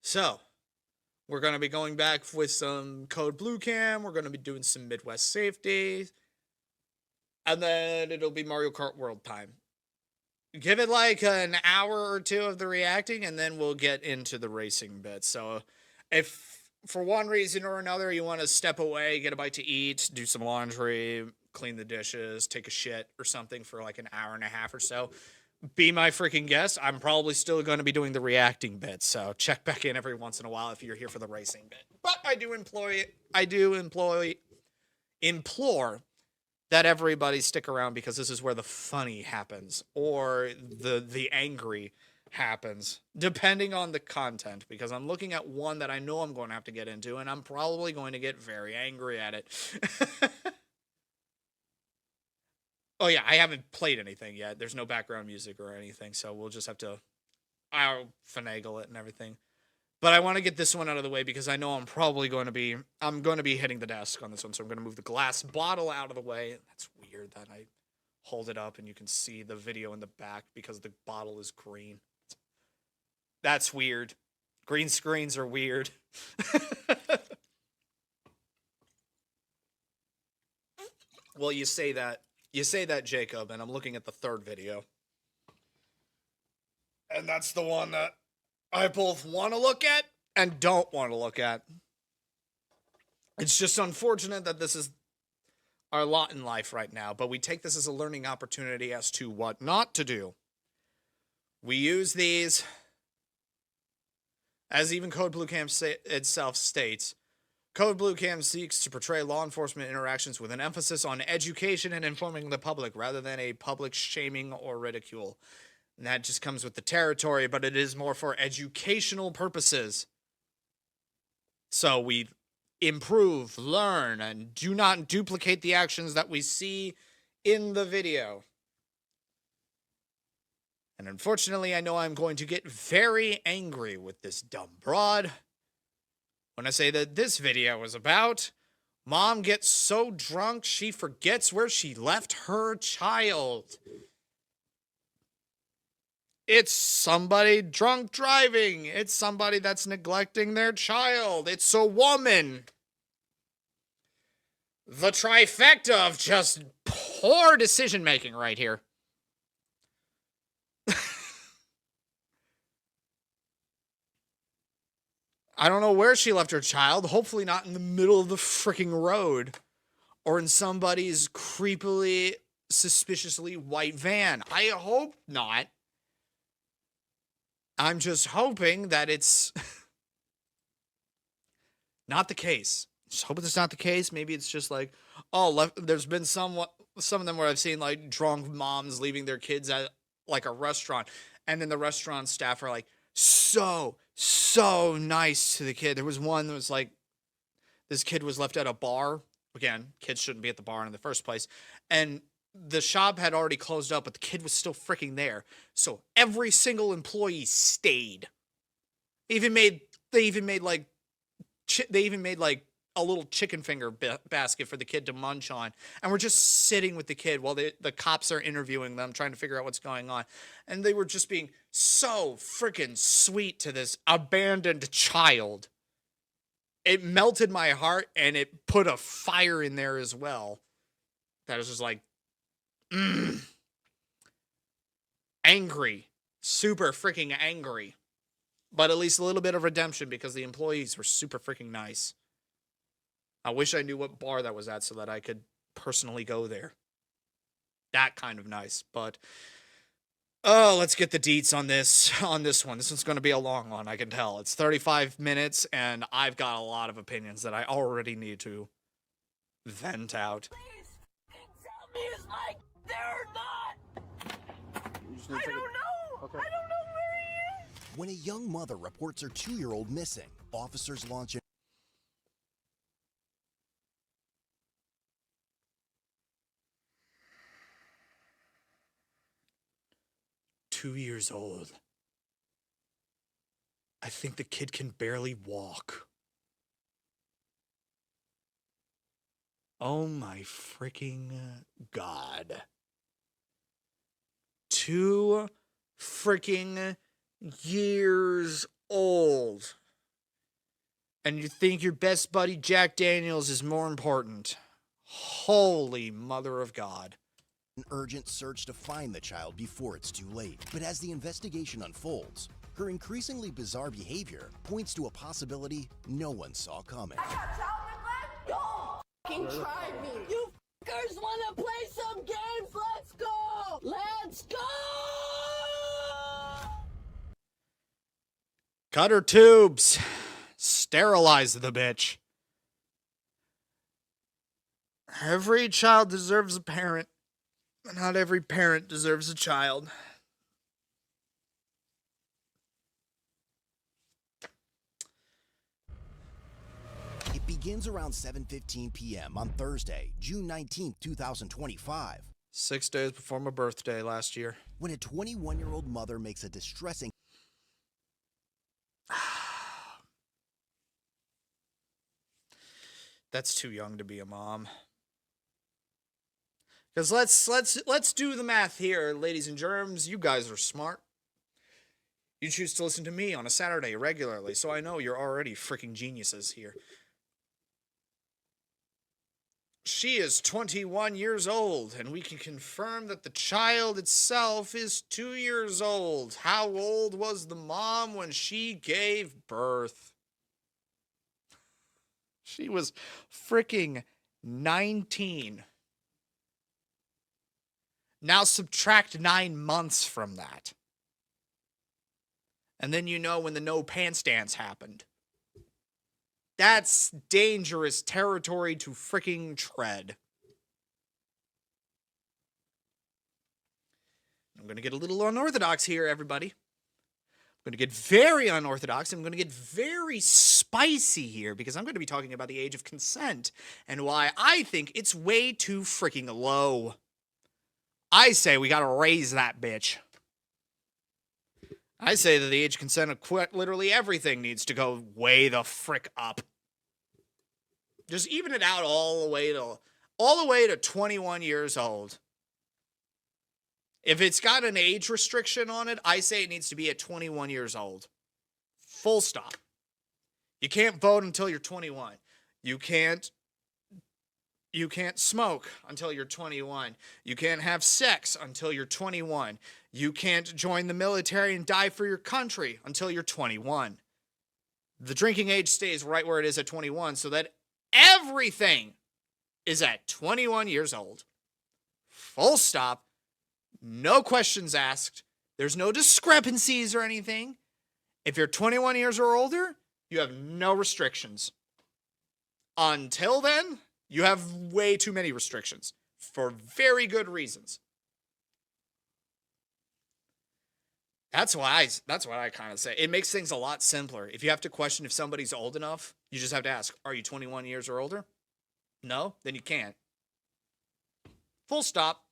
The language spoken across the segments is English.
So, we're going to be going back with some Code Blue Cam. We're going to be doing some Midwest safety. And then it'll be Mario Kart World time. Give it like an hour or two of the reacting, and then we'll get into the racing bit. So, if for one reason or another you want to step away, get a bite to eat, do some laundry, clean the dishes, take a shit or something for like an hour and a half or so, be my freaking guest. I'm probably still going to be doing the reacting bit, so check back in every once in a while if you're here for the racing bit. But I do implore that everybody stick around, because this is where the funny happens, or the angry happens, depending on the content, because I'm looking at one that I know I'm going to have to get into, and I'm probably going to get very angry at it. Oh yeah, I haven't played anything yet. There's no background music or anything, so we'll just have to, I'll finagle it and everything. But I want to get this one out of the way because I know I'm going to be hitting the desk on this one, so I'm going to move the glass bottle out of the way. That's weird that I hold it up and you can see the video in the back because the bottle is green. That's weird. Green screens are weird. Well, you say that, Jacob, and I'm looking at the third video. And that's the one that I both want to look at and don't want to look at. It's just unfortunate that this is our lot in life right now, but we take this as a learning opportunity as to what not to do. We use these, as even Code Blue Cam itself states, Code Blue Cam seeks to portray law enforcement interactions with an emphasis on education and informing the public rather than a public shaming or ridicule. And that just comes with the territory, but it is more for educational purposes. So we improve, learn, and do not duplicate the actions that we see in the video. And unfortunately, I know I'm going to get very angry with this dumb broad when I say that this video is about mom gets so drunk she forgets where she left her child. It's somebody drunk driving. It's somebody that's neglecting their child. It's a woman. The trifecta of just poor decision making right here. I don't know where she left her child. Hopefully not in the middle of the freaking road or in somebody's creepily, suspiciously white van. I hope not. I'm just hoping that it's not the case. Just hoping it's not the case. Maybe it's just like, there's been some of them where I've seen like drunk moms leaving their kids at like a restaurant, and then the restaurant staff are like so nice to the kid. There was one that was like, this kid was left at a bar. Again, kids shouldn't be at the bar in the first place. And the shop had already closed up, but the kid was still freaking there. So every single employee stayed. They even made like a little chicken finger basket for the kid to munch on. And we're just sitting with the kid while the cops are interviewing them, trying to figure out what's going on. And they were just being so freaking sweet to this abandoned child. It melted my heart, and it put a fire in there as well. That was just like, angry. Super freaking angry. But at least a little bit of redemption because the employees were super freaking nice. I wish I knew what bar that was at so that I could personally go there. That kind of nice. But, let's get the deets on this one. This one's going to be a long one, I can tell. It's 35 minutes, and I've got a lot of opinions that I already need to vent out. Please, tell me it's like they're not. I don't know. Okay. I don't know where he is. When a young mother reports her 2-year-old missing, officers launch an 2 years old. I think the kid can barely walk. Oh my freaking God. 2 freaking years old. And you think your best buddy Jack Daniels is more important. Holy mother of God. An urgent search to find the child before it's too late. But as the investigation unfolds, her increasingly bizarre behavior points to a possibility no one saw coming. I got child neglect? Don't fucking try me. You fuckers wanna play some games? Let's go! Let's go! Cut her tubes. Sterilize the bitch. Every child deserves a parent. But not every parent deserves a child. It begins around 7:15 p.m. on Thursday, June 19th, 2025. 6 days before my birthday last year. When a 21-year-old mother makes a distressing That's too young to be a mom. Because let's do the math here, ladies and germs. You guys are smart. You choose to listen to me on a Saturday regularly, so I know you're already freaking geniuses here. She is 21 years old, and we can confirm that the child itself is 2 years old. How old was the mom when she gave birth? She was freaking 19. Now subtract 9 months from that. And then you know when the no pants dance happened. That's dangerous territory to freaking tread. I'm going to get a little unorthodox here, everybody. I'm going to get very unorthodox. I'm going to get very spicy here because I'm going to be talking about the age of consent and why I think it's way too freaking low. I say we got to raise that bitch. I say that the age of consent of literally everything needs to go way the frick up. Just even it out all the way to 21 years old. If it's got an age restriction on it, I say it needs to be at 21 years old. Full stop. You can't vote until you're 21. You can't smoke until you're 21. You can't have sex until you're 21. You can't join the military and die for your country until you're 21. The drinking age stays right where it is at 21 so that everything is at 21 years old. Full stop. No questions asked. There's no discrepancies or anything. If you're 21 years or older, you have no restrictions. Until then, you have way too many restrictions for very good reasons. That's what I kind of say. It makes things a lot simpler. If you have to question if somebody's old enough, you just have to ask, are you 21 years or older? No? Then you can't. Full stop.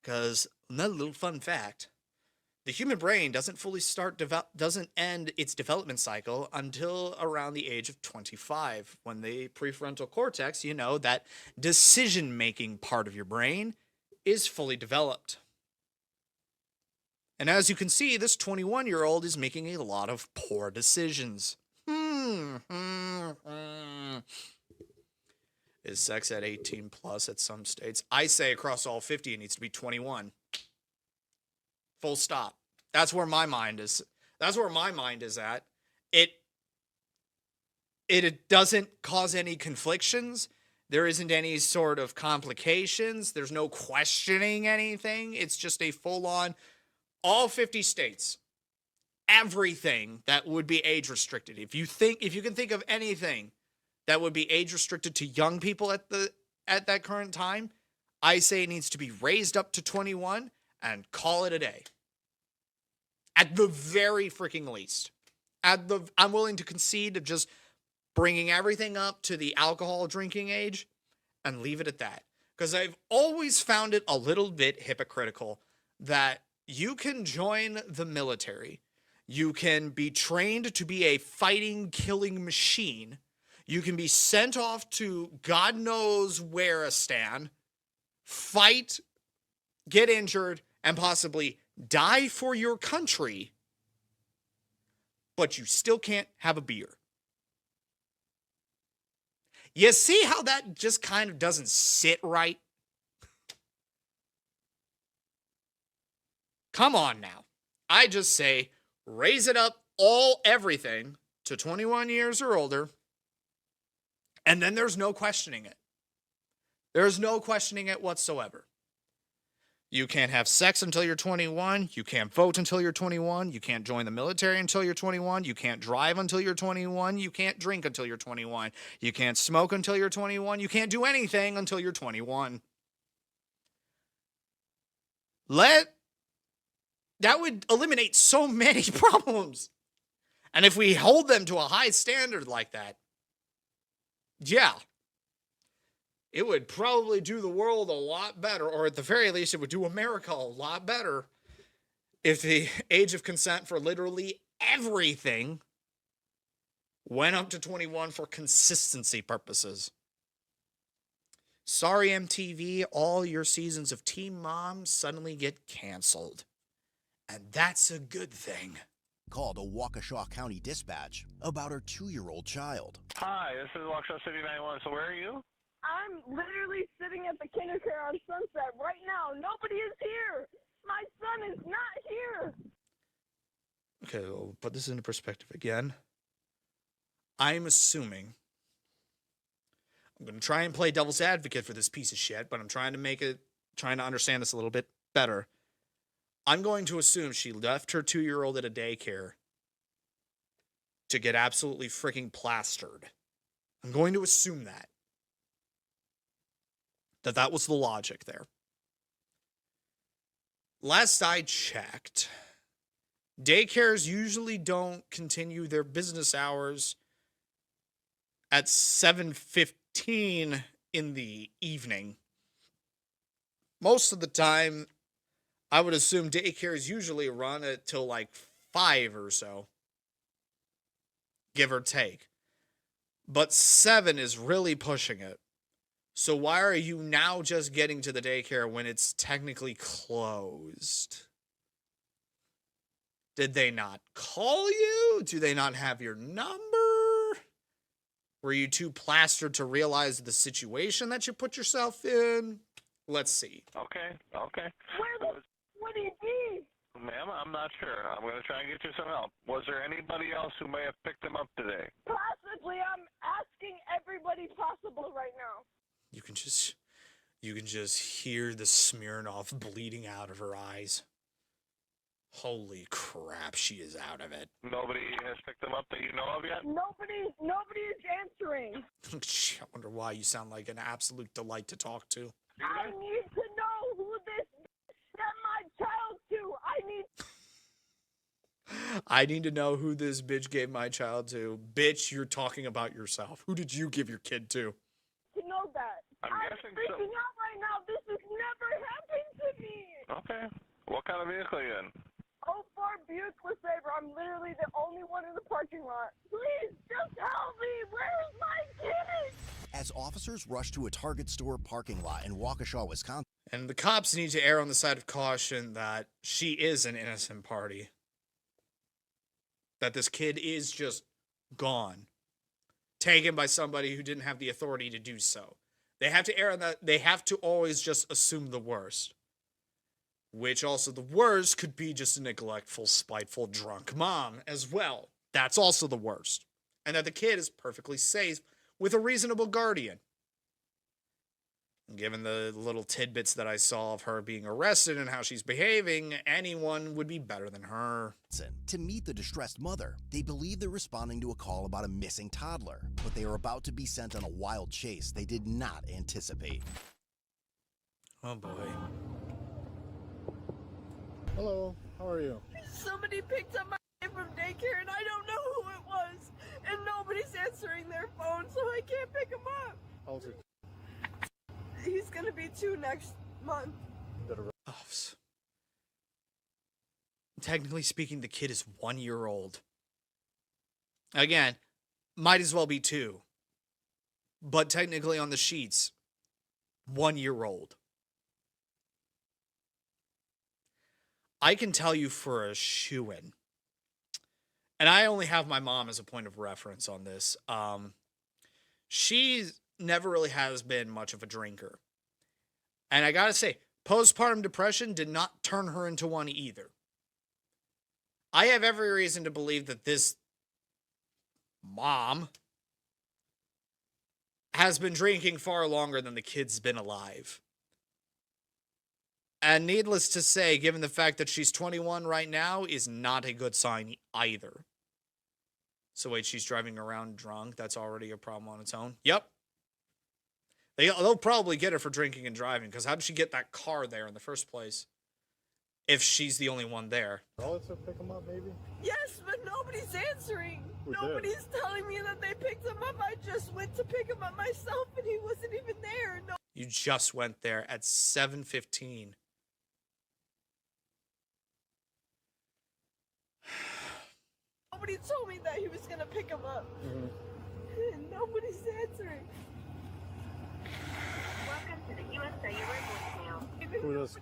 Because another little fun fact, the human brain doesn't end its development cycle until around the age of 25, when the prefrontal cortex, that decision-making part of your brain, is fully developed. And as you can see, this 21-year-old is making a lot of poor decisions. Is sex at 18 plus at some states? I say across all 50 it needs to be 21. Full stop. That's where my mind is. That's where my mind is at. It doesn't cause any conflictions. There isn't any sort of complications. There's no questioning anything. It's just a full-on, all 50 states, everything that would be age restricted. If you can think of anything that would be age restricted to young people at that current time, I say it needs to be raised up to 21 and call it a day. At the very freaking least. I'm willing to concede of just bringing everything up to the alcohol drinking age and leave it at that. Because I've always found it a little bit hypocritical that you can join the military, you can be trained to be a fighting, killing machine, you can be sent off to God knows where fight get injured, and possibly die for your country, but you still can't have a beer. You see how that just kind of doesn't sit right? Come on now. I just say raise it up everything to 21 years or older, and then there's no questioning it. There's no questioning it whatsoever. You can't have sex until you're 21. You can't vote until you're 21. You can't join the military until you're 21. You can't drive until you're 21. You can't drink until you're 21. You can't smoke until you're 21. You can't do anything until you're 21. That would eliminate so many problems. And if we hold them to a high standard like that, yeah, it would probably do the world a lot better, or at the very least, it would do America a lot better if the age of consent for literally everything went up to 21 for consistency purposes. Sorry, MTV, all your seasons of Teen Mom suddenly get canceled. And that's a good thing. Called a Waukesha County dispatch about her 2-year-old child. Hi, this is Waukesha City 911. So where are you? I'm literally sitting at the kindergarten on Sunset right now. Nobody is here. My son is not here. Okay, we'll put this into perspective again. I'm assuming. I'm going to try and play devil's advocate for this piece of shit, but I'm trying to understand this a little bit better. I'm going to assume she left her 2-year-old at a daycare to get absolutely freaking plastered. I'm going to assume that was the logic there. Last I checked, daycares usually don't continue their business hours at 7:15 in the evening. Most of the time, I would assume daycares usually run until like 5 or so, give or take. But 7 is really pushing it. So why are you now just getting to the daycare when it's technically closed? Did they not call you? Do they not have your number? Were you too plastered to realize the situation that you put yourself in? Let's see. Okay. Would he be? Ma'am, I'm not sure. I'm going to try and get you some help. Was there anybody else who may have picked him up today? Possibly. I'm asking everybody possible right now. You can just hear the Smirnoff bleeding out of her eyes. Holy crap, she is out of it. Nobody has picked him up that you know of yet? Nobody is answering. I wonder why you sound like an absolute delight to talk to. I need to know who this sent my child to. I need to know who this bitch gave my child to. Bitch, you're talking about yourself. Who did you give your kid to? To know that. I'm guessing so. freaking out right now. This has never happened to me. Okay. What kind of vehicle are you in? 04 Buick LeSabre. I'm literally the only one in the parking lot. Please, just help me. Where's my kid? As officers rush to a Target store parking lot in Waukesha, Wisconsin. And the cops need to err on the side of caution that she is an innocent party. That this kid is just gone. Taken by somebody who didn't have the authority to do so. They have to err on that. They have to always just assume the worst. Which also the worst could be just a neglectful, spiteful, drunk mom as well. That's also the worst. And that the kid is perfectly safe with a reasonable guardian. Given the little tidbits that I saw of her being arrested and how she's behaving, anyone would be better than her. To meet the distressed mother, they believe they're responding to a call about a missing toddler, but they are about to be sent on a wild chase they did not anticipate. Oh boy. Hello, how are you? Somebody picked up my kid from daycare and I don't know who it was. And nobody's answering their phone, so I can't pick him up. How old's your He's gonna be 2 next month. Oh, technically speaking, the kid is 1 year old. Again, might as well be 2. But technically on the sheets, 1 year old. I can tell you for a shoo-in, and I only have my mom as a point of reference on this. She never really has been much of a drinker. And I gotta say, postpartum depression did not turn her into one either. I have every reason to believe that this mom has been drinking far longer than the kid's been alive. And needless to say, given the fact that she's 21 right now, is not a good sign either. So wait, she's driving around drunk? That's already a problem on its own? Yep. They'll probably get her for drinking and driving, because how did she get that car there in the first place if she's the only one there? Relative pick him up, maybe? Yes, but nobody's answering. Who did? Nobody's telling me that they picked him up. I just went to pick him up myself, and he wasn't even there. No. You just went there at 7:15. Nobody told me that he was gonna pick him up. And nobody's answering. Welcome to the U.S. voicemail. Who does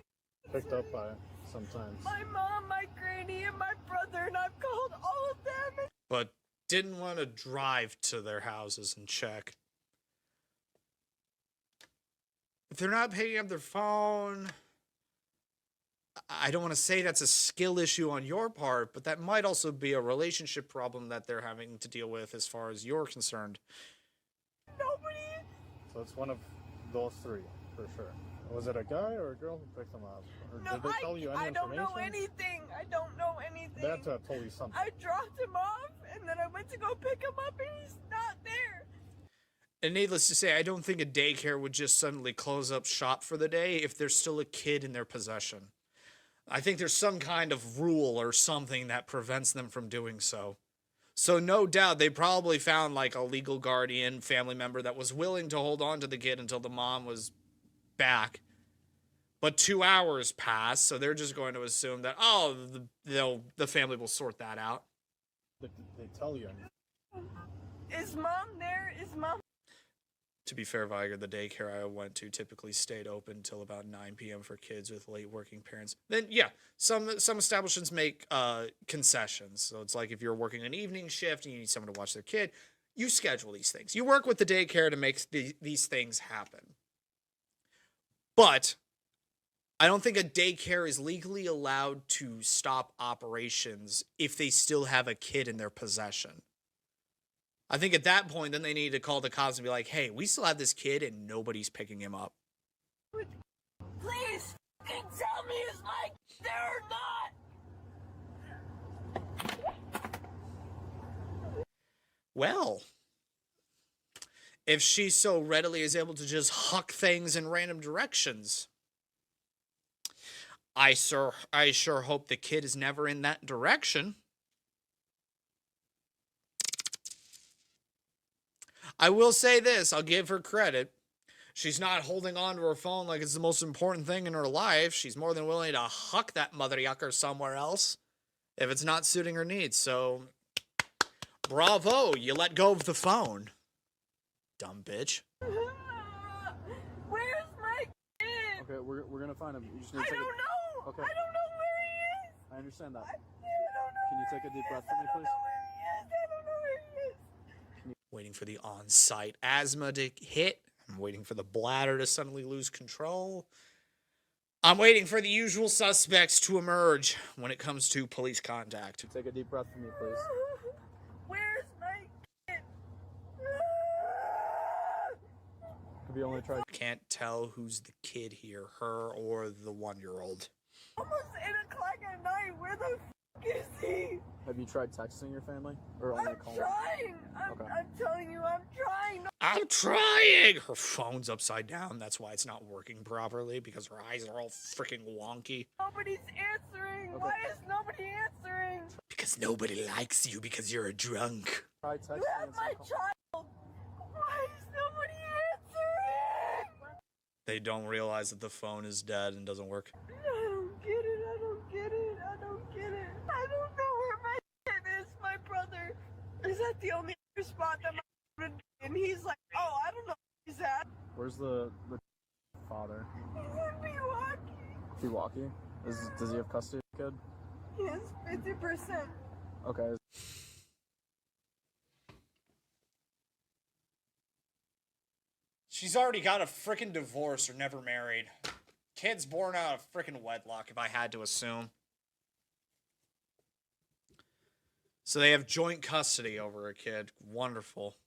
picked up by sometimes? My mom, my granny, and my brother, and I've called all of them. But didn't want to drive to their houses and check. If they're not picking up their phone, I don't want to say that's a skill issue on your part, but that might also be a relationship problem that they're having to deal with as far as you're concerned. Nobody. So it's one of those three, for sure. Was it a guy or a girl who picked them up? Or No, did they tell you any I don't information? know anything. I don't know anything. They have to have told you something. I dropped him off, and then I went to go pick him up, and he's not there. And needless to say, I don't think a daycare would just suddenly close up shop for the day if there's still a kid in their possession. I think there's some kind of rule or something that prevents them from doing so. So no doubt they probably found like a legal guardian, family member that was willing to hold on to the kid until the mom was back. But 2 hours passed, so they're just going to assume that, oh, the family will sort that out. Did they tell you anything? Is mom there? Is mom? To be fair, Viger, the daycare I went to typically stayed open until about 9 p.m. for kids with late working parents. Then, yeah, some establishments make concessions. So it's like if you're working an evening shift and you need someone to watch their kid, you schedule these things. You work with the daycare to make these things happen. But I don't think a daycare is legally allowed to stop operations if they still have a kid in their possession. I think at that point, then they need to call the cops and be like, hey, we still have this kid and nobody's picking him up. Please, fucking tell me it's like they're not. Well, if she so readily is able to just huck things in random directions, I sure hope the kid is never in that direction. I will say this, I'll give her credit. She's not holding on to her phone like it's the most important thing in her life. She's more than willing to huck that mother yucker somewhere else if it's not suiting her needs. So, bravo, you let go of the phone. Dumb bitch. Where's my kid? Okay, we're gonna find him. You just need I to don't take know. Okay. I don't know where he is. I understand that. I don't know. Can you where take a he deep breath is. for me, I don't please? know where he is. I don't know where he is. Waiting for the on-site asthma to hit. I'm waiting for the bladder to suddenly lose control. I'm waiting for the usual suspects to emerge when it comes to police contact. Take a deep breath for me, please. Where's my kid? Could we only try? Can't tell who's the kid here, her or the 1-year-old. Almost 8 o'clock at night. Where the is he? Have you tried texting your family or only I'm calling? trying. Okay. I'm telling you, I'm trying. I'm trying! Her phone's upside down. That's why it's not working properly, because her eyes are all freaking wonky. Nobody's answering. Okay. Why is nobody answering? Because nobody likes you because you're a drunk. Try texting. You have and my call. child. Why is nobody answering? They don't realize that the phone is dead and doesn't work. I don't get it. I don't get it. I don't get it. I don't know where my kid is. My brother is at the only spot that my would be, and he's like, oh, I don't know where he's at. Where's the father? He's in Milwaukee. Milwaukee? Does he have custody? kid? Yes, 50%. Okay. She's already got a frickin' divorce or never married. Kid's born out of frickin' wedlock, if I had to assume. So they have joint custody over a kid. Wonderful.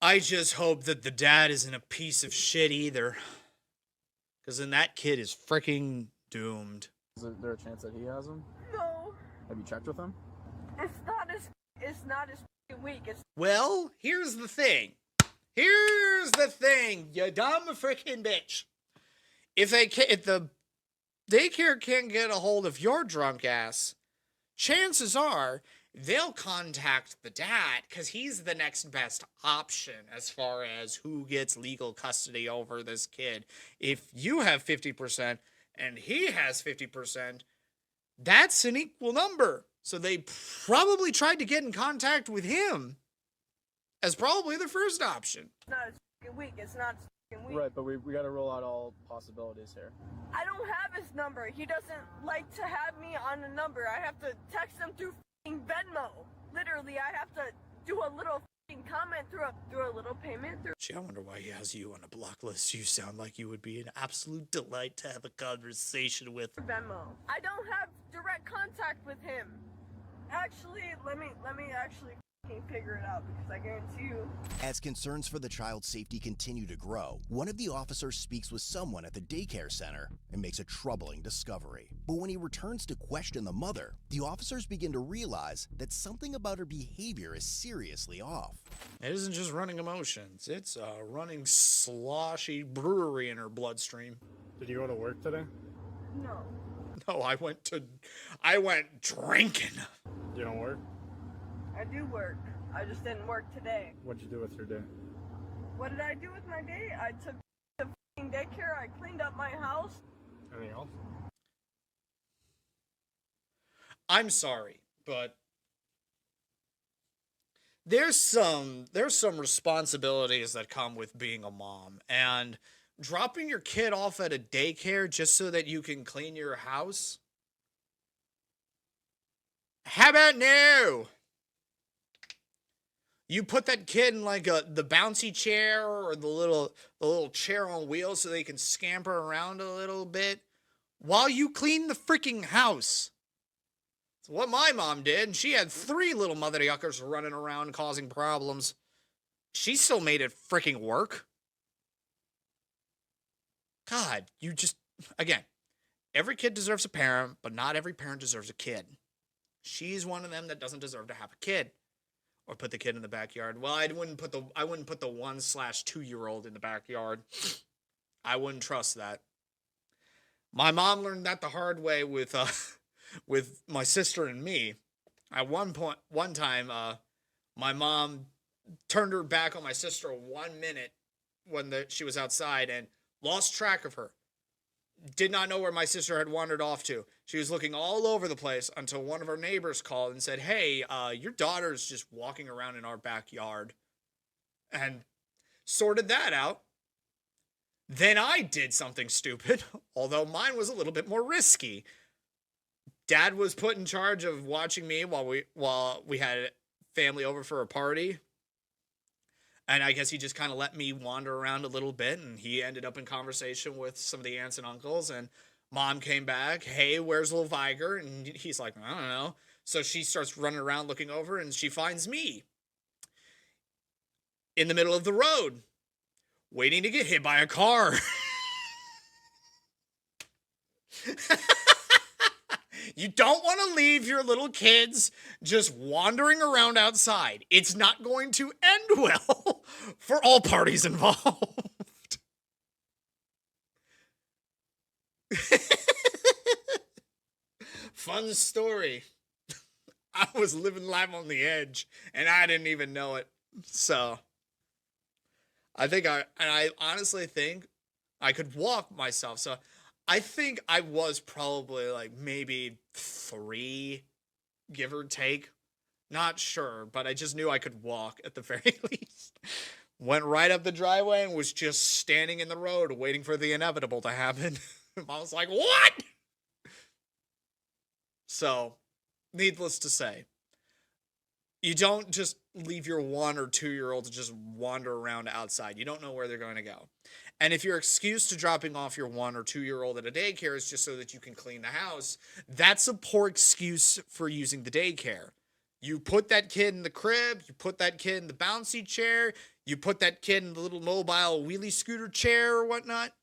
I just hope that the dad isn't a piece of shit either. Because then that kid is freaking doomed. Is there a chance that he has him? No, Have you checked with him? it's not as weak. It's Well, here's the thing. Here's the thing, you dumb freaking bitch. If the daycare can't get a hold of your drunk ass, chances are they'll contact the dad because he's the next best option as far as who gets legal custody over this kid. If you have 50% and he has 50%, that's an equal number. So they probably tried to get in contact with him as probably the first option. not as weak. It's not as weak. Right, but we got to rule out all possibilities here. I don't have his number. He doesn't like to have me on a number. I have to text him through f***ing Venmo. Literally, I have to do a little f***ing comment through a little payment through Gee, I wonder why he has you on a block list. You sound like you would be an absolute delight to have a conversation with. Venmo. I don't have direct contact with him. Actually, let me actually f***ing figure it out because I guarantee you. As concerns for the child's safety continue to grow, one of the officers speaks with someone at the daycare center and makes a troubling discovery. But when he returns to question the mother, the officers begin to realize that something about her behavior is seriously off. It isn't just running emotions. It's a running sloshy brewery in her bloodstream. Did you go to work today? No. No, I went drinking. You don't work? I do work. I just didn't work today. What'd you do with your day? What did I do with my day? I took the f***ing daycare. I cleaned up my house. Anything else? I'm sorry, but there's some responsibilities that come with being a mom, and dropping your kid off at a daycare just so that you can clean your house? How about no? You put that kid in like the bouncy chair or the little chair on wheels so they can scamper around a little bit while you clean the freaking house. It's what my mom did, and she had 3 little mother yuckers running around causing problems. She still made it freaking work. God, you just, again, every kid deserves a parent, but not every parent deserves a kid. She's one of them that doesn't deserve to have a kid. Or put the kid in the backyard. Well, I wouldn't put the 1/2-year-old in the backyard. I wouldn't trust that. My mom learned that the hard way with my sister and me. At one time, my mom turned her back on my sister 1 minute when she was outside and lost track of her. Did not know where my sister had wandered off to. She was looking all over the place until one of our neighbors called and said, "Hey, your daughter's just walking around in our backyard." And sorted that out. Then I did something stupid, although mine was a little bit more risky. Dad was put in charge of watching me while we had family over for a party. And I guess he just kind of let me wander around a little bit, and he ended up in conversation with some of the aunts and uncles, and Mom came back, "Hey, where's little Viger?" And he's like, "I don't know." So she starts running around looking over, and she finds me in the middle of the road, waiting to get hit by a car. You don't want to leave your little kids just wandering around outside. It's not going to end well for all parties involved. Fun story. I was living life on the edge, and I didn't even know it. So, I honestly think I could walk myself. So, I think I was probably like maybe 3, give or take. Not sure, but I just knew I could walk at the very least. Went right up the driveway and was just standing in the road waiting for the inevitable to happen. I was like, what? So, needless to say, you don't just leave your 1 or 2-year-old to just wander around outside. You don't know where they're going to go. And if your excuse to dropping off your 1 or 2-year-old at a daycare is just so that you can clean the house, that's a poor excuse for using the daycare. You put that kid in the crib, you put that kid in the bouncy chair, you put that kid in the little mobile wheelie scooter chair or whatnot.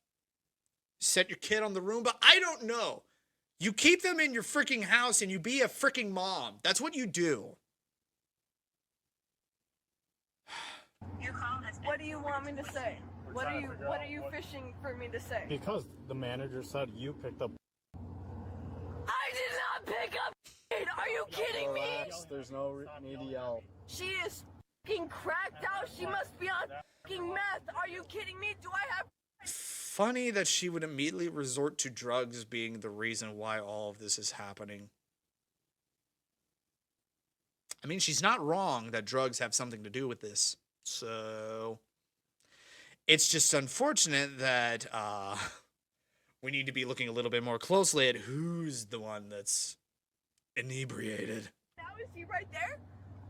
Set your kid on the Roomba. I don't know. You keep them in your freaking house and you be a freaking mom. That's what you do. What do you want me to say? What are you fishing for me to say? Because the manager said you picked up. I did not pick up. Are you kidding me? Relax, there's no need to yell. She is fucking cracked out. She must be on fucking meth. Are you kidding me? Do I have? Funny that she would immediately resort to drugs being the reason why all of this is happening. I mean, she's not wrong that drugs have something to do with this. So it's just unfortunate that we need to be looking a little bit more closely at who's the one that's inebriated. Now is he right there?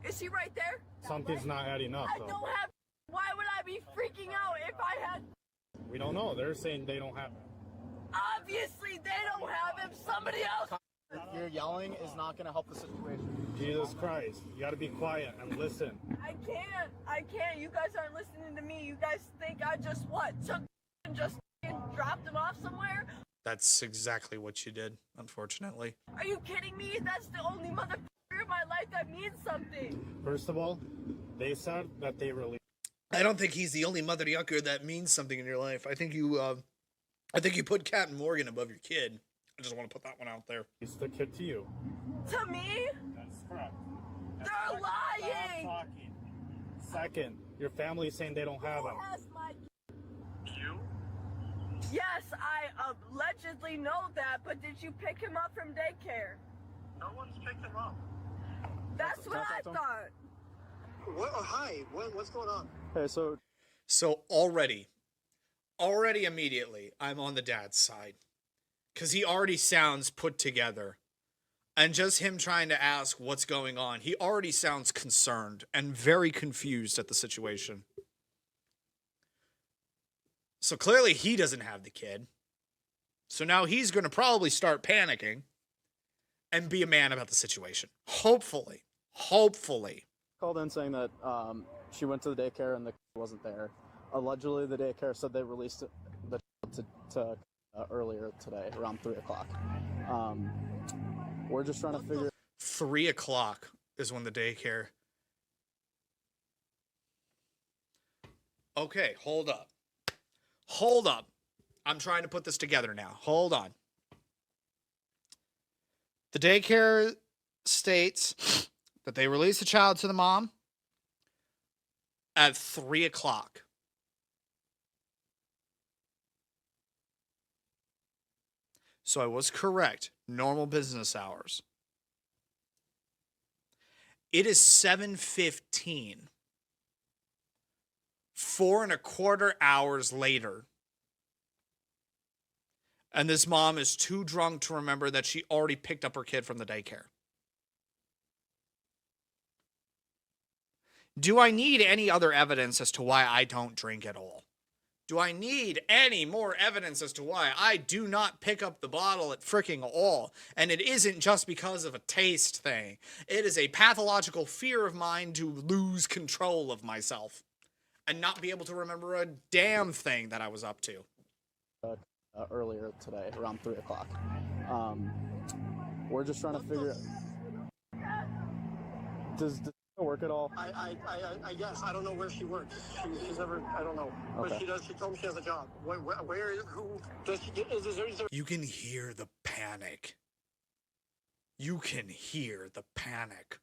Is he right there? Something's not adding up. I don't have. Why would I be freaking out if I had? We don't know. They're saying they don't have it. Obviously, they don't have him. Somebody else. Your yelling is not going to help the situation. Jesus Christ. You got to be quiet and listen. I can't. You guys aren't listening to me. You guys think I just took and just dropped him off somewhere? That's exactly what you did, unfortunately. Are you kidding me? That's the only motherfucker in my life that means something. First of all, they said that they released. I don't think he's the only mother yucker that means something in your life. I think you put Captain Morgan above your kid. I just want to put that one out there. It's the kid to you. To me? That's correct. They're lying. Second, your family's saying they don't have him. Who has my You? Yes, I allegedly know that, but did you pick him up from daycare? No one's picked him up. That's what I thought. What? Oh, hi. What's going on? Hey, so So already immediately, I'm on the dad's side. Because he already sounds put together. And just him trying to ask what's going on, he already sounds concerned and very confused at the situation. So clearly he doesn't have the kid. So now he's going to probably start panicking and be a man about the situation. Hopefully. Called in saying that she went to the daycare and the kid wasn't there. Allegedly, the daycare said they released the child to earlier today, around 3 o'clock. We're just trying to figure. 3 o'clock is when the daycare. Okay, hold up. I'm trying to put this together now. Hold on. The daycare states that they released the child to the mom at 3 o'clock. So I was correct. Normal business hours. It is 7:15. 4.25 hours later. And this mom is too drunk to remember that she already picked up her kid from the daycare. Do I need any other evidence as to why I don't drink at all? Do I need any more evidence as to why I do not pick up the bottle at fricking all? And it isn't just because of a taste thing. It is a pathological fear of mine to lose control of myself and not be able to remember a damn thing that I was up to. Earlier today, around 3 o'clock. We're just trying to figure. Does it work at all? I guess I don't know where she works. She's never. I don't know. Okay. But she does. She told me she has a job. Where is who? Does she get? Is there? You can hear the panic. You can hear the panic.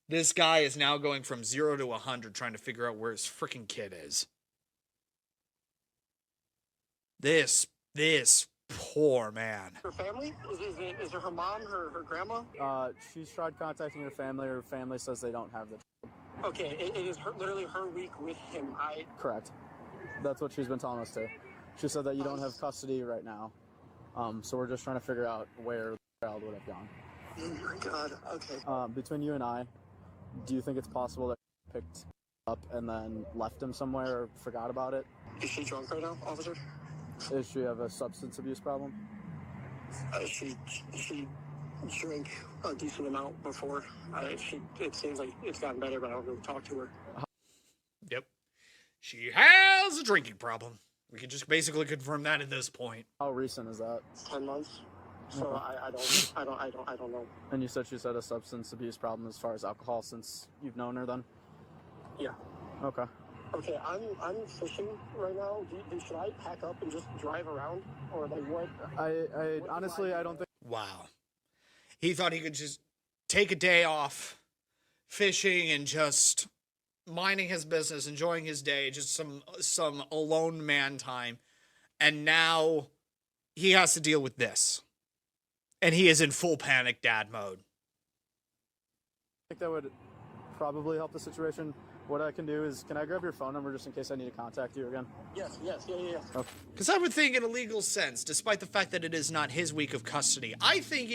This guy is now going from 0 to 100 trying to figure out where his freaking kid is. This poor man. Her family? Is it her mom? Her grandma? She's tried contacting her family. Her family says they don't have the. Okay, it is literally her week with him. Correct. That's what she's been telling us too. She said that you don't have custody right now. So we're just trying to figure out where the child would have gone. Oh my God. Okay. Between you and I, do you think it's possible that she picked up and then left him somewhere or forgot about it? Is she drunk right now, officer? Does she have a substance abuse problem? She drank a decent amount before. It seems like it's gotten better, but I don't really talk to her. Yep. She has a drinking problem. We can just basically confirm that at this point. How recent is that? 10 months. So Okay. I don't know. And you said she's had a substance abuse problem as far as alcohol since you've known her then? Yeah. Okay. Okay, I'm fishing right now. Should I pack up and just drive around, or like what? I honestly, I don't think. Wow. He thought he could just take a day off fishing and just minding his business, enjoying his day, just some alone man time. And now he has to deal with this. And he is in full panic dad mode. I think that would probably help the situation. What I can do is, can I grab your phone number just in case I need to contact you again? Yes. Yeah. Okay. Because I would think in a legal sense, despite the fact that it is not his week of custody, I think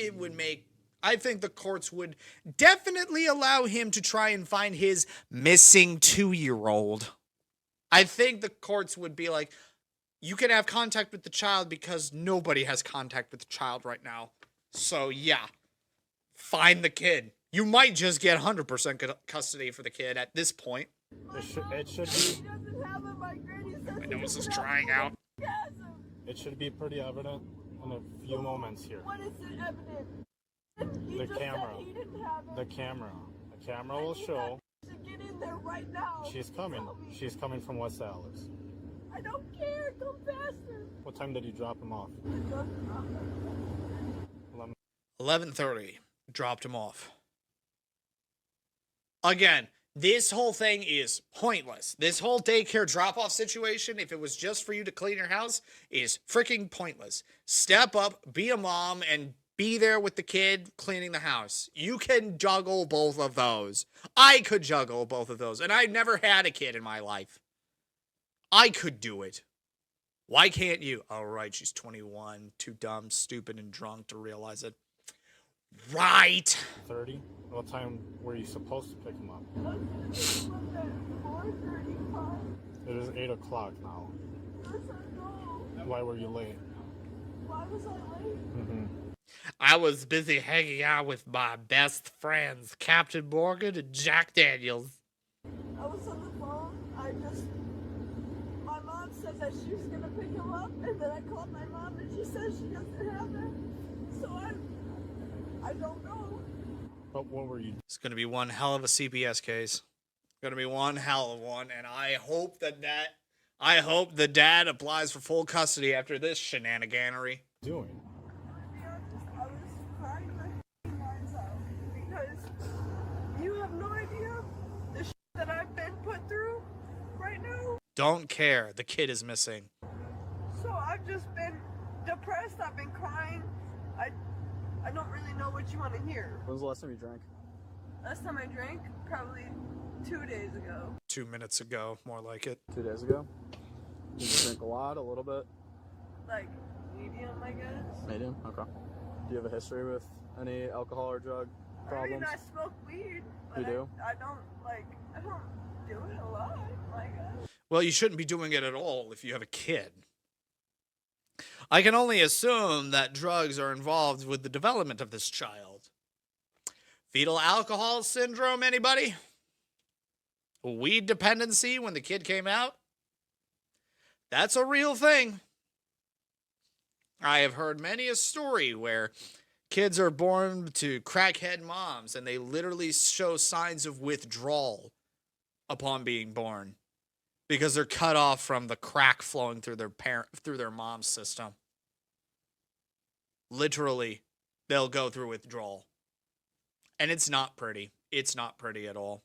the courts would definitely allow him to try and find his missing 2-year-old. I think the courts would be like, you can have contact with the child because nobody has contact with the child right now. So yeah, find the kid. You might just get 100% custody for the kid at this point. It should be. He doesn't have him. My granny says My he nose is doesn't drying have out. him. He has him. It should be pretty evident in a few moments here. What is it evident? He The just camera. said he didn't have him. The camera will show. Get in there right now. She's coming. Tell me. She's coming from West Alex. I don't care. Come faster. What time did you drop him off? 11:30. Dropped him off. Again, this whole thing is pointless. This whole daycare drop-off situation, if it was just for you to clean your house, is freaking pointless. Step up, be a mom, and be there with the kid cleaning the house. You can juggle both of those. I could juggle both of those, and I've never had a kid in my life. I could do it. Why can't you? Oh, right, she's 21, too dumb, stupid, and drunk to realize it. Right. 30. What time were you supposed to pick him up? It is 8 o'clock now. Why were you late? Why was I late? I was busy hanging out with my best friends, Captain Morgan and Jack Daniels. I was on the phone. My mom said that she was gonna pick him up, and then I called my mom, and she said she doesn't have him. So I don't know. But what were you? It's going to be one hell of a CPS case. Going to be one hell of one, and I hope the dad applies for full custody after this shenaniganery. Doing? To be honest, I was crying my eyes out because you have no idea the shit that I've been put through right now. Don't care. The kid is missing. So I've just been depressed. I've been crying. I don't really know what you want to hear. When was the last time you drank? Last time I drank, probably 2 days ago. 2 minutes ago, more like it. 2 days ago? Did you drink a lot, a little bit? Like, medium, I guess. Medium? Okay. Do you have a history with any alcohol or drug problems? I mean, I smoke weed, but You do? I don't do it a lot, I guess. Well, you shouldn't be doing it at all if you have a kid. I can only assume that drugs are involved with the development of this child. Fetal alcohol syndrome, anybody? Weed dependency when the kid came out? That's a real thing. I have heard many a story where kids are born to crackhead moms and they literally show signs of withdrawal upon being born because they're cut off from the crack flowing through their mom's system. Literally, they'll go through withdrawal. And it's not pretty. It's not pretty at all.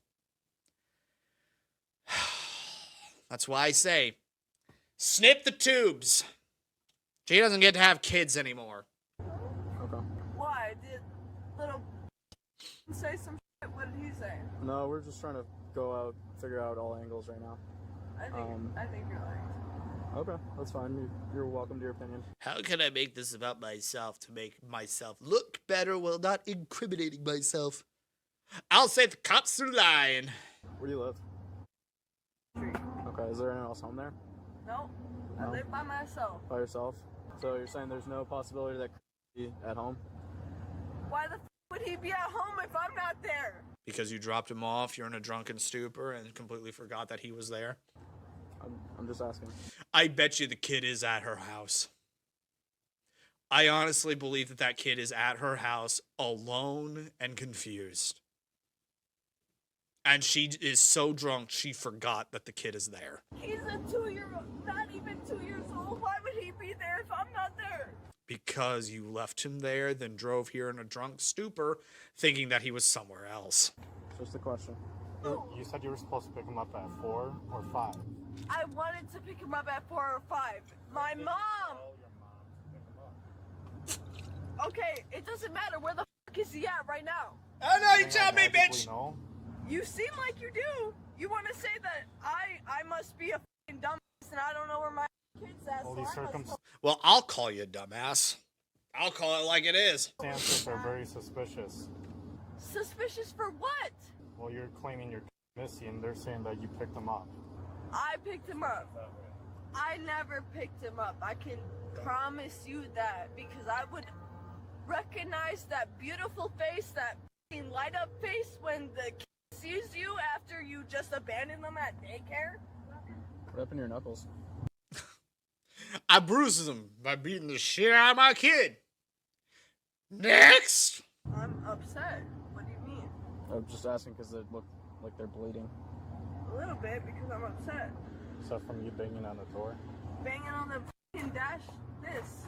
That's why I say, snip the tubes. She doesn't get to have kids anymore. Okay. Why? Did little say some shit? What did he say? No, we're just trying to go out, figure out all angles right now. I think you're right. Okay, that's fine. You're welcome to your opinion. How can I make this about myself to make myself look better while not incriminating myself? I'll say the cops are lying. Where do you live? Street. Okay, is there anyone else home there? No, I No? live by myself. By yourself? So you're saying there's no possibility that could be at home? Why the would he be at home if I'm not there? Because you dropped him off, you're in a drunken stupor, and completely forgot that he was there? I'm just asking. I bet you the kid is at her house. I honestly believe that that kid is at her house alone and confused. And she is so drunk, she forgot that the kid is there. He's a 2-year-old, not even 2 years old. Why would he be there if I'm not there? Because you left him there, then drove here in a drunk stupor, thinking that he was somewhere else. Just a question. You said you were supposed to pick him up at 4 or 5. I wanted to pick him up at 4 or 5. My mom! Okay, it doesn't matter. Where the fuck is he at right now? I know you tell me, bitch! No. You seem like you do. You want to say that I must be a fucking dumbass and I don't know where my kid's at. All So these I must go. Well, I'll call you a dumbass. I'll call it like it is. Circumstances are very suspicious. Suspicious for what? Well, you're claiming you're missing, and they're saying that you picked him up. I picked him up. I never picked him up. I can promise you that because I would recognize that beautiful face, that fucking light up face when the kid sees you after you just abandoned them at daycare. What happened to your knuckles? I bruised him by beating the shit out of my kid. Next! I'm upset. What do you mean? I'm just asking because they look like they're bleeding. A little bit because I'm upset. Except from you banging on the door. Banging on the fucking dash. This.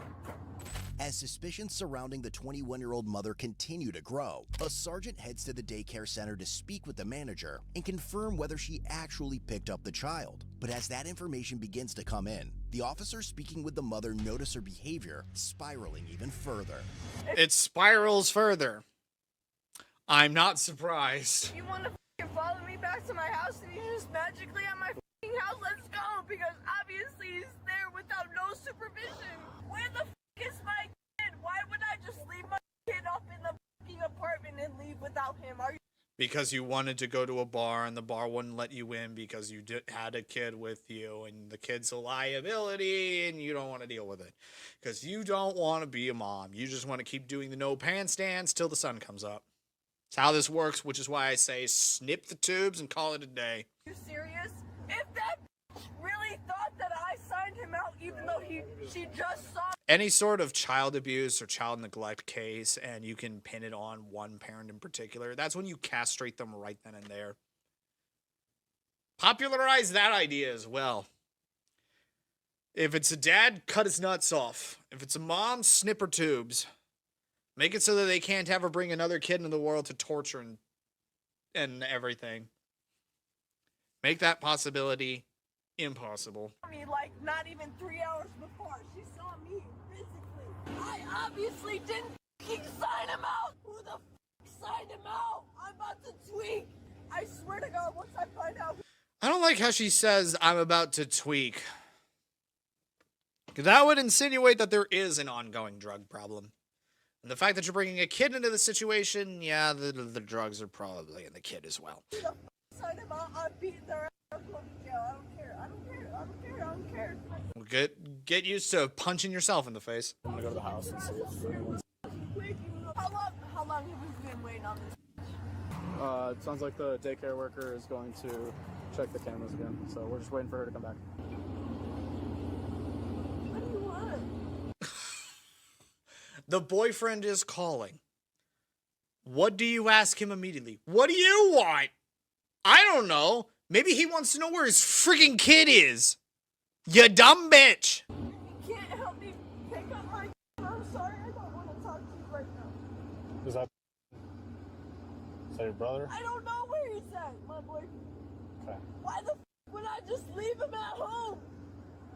As suspicions surrounding the 21-year-old mother continue to grow, a sergeant heads to the daycare center to speak with the manager and confirm whether she actually picked up the child. But as that information begins to come in, the officer speaking with the mother notice her behavior spiraling even further. It spirals further. I'm not surprised. You want to fucking follow me back to my house and he's just magically at my fucking house? Let's go because obviously he's there without no supervision. Where the fuck is my kid? Why would I just leave my kid up in the fucking apartment and leave without him? Are you? Because you wanted to go to a bar and the bar wouldn't let you in because you had a kid with you and the kid's a liability and you don't want to deal with it. Because you don't want to be a mom. You just want to keep doing the no pants dance till the sun comes up. It's how this works, which is why I say snip the tubes and call it a day. You serious? If that bitch really thought that I signed him out even though she just saw Any sort of child abuse or child neglect case, and you can pin it on one parent in particular, that's when you castrate them right then and there. Popularize that idea as well. If it's a dad, cut his nuts off. If it's a mom, snip her tubes. Make it so that they can't ever bring another kid into the world to torture and everything. Make that possibility impossible. me like not even 3 hours before. She saw me physically. I obviously didn't fucking sign him out. Who the fuck signed him out? I'm about to tweak. I swear to God, once I find out. I don't like how she says, I'm about to tweak. That would insinuate that there is an ongoing drug problem. And the fact that you're bringing a kid into the situation, yeah, the drugs are probably in the kid as well. Who the fuck signed him out? I'm beating their ass. I'm going to jail. I don't care. I don't care. I don't care. I don't care. Well, get used to punching yourself in the face. I'm gonna go to the house and see if anyone's. How long have we been waiting on this? It sounds like the daycare worker is going to check the cameras again, so we're just waiting for her to come back. What do you want? The boyfriend is calling. What do you ask him immediately? What do you want? I don't know. Maybe he wants to know where his freaking kid is. You dumb bitch. You can't help me pick up my. I'm sorry. I don't want to talk to you right now. Is that your brother? I don't know where he's at, my boyfriend. Okay. Why the f would I just leave him at home?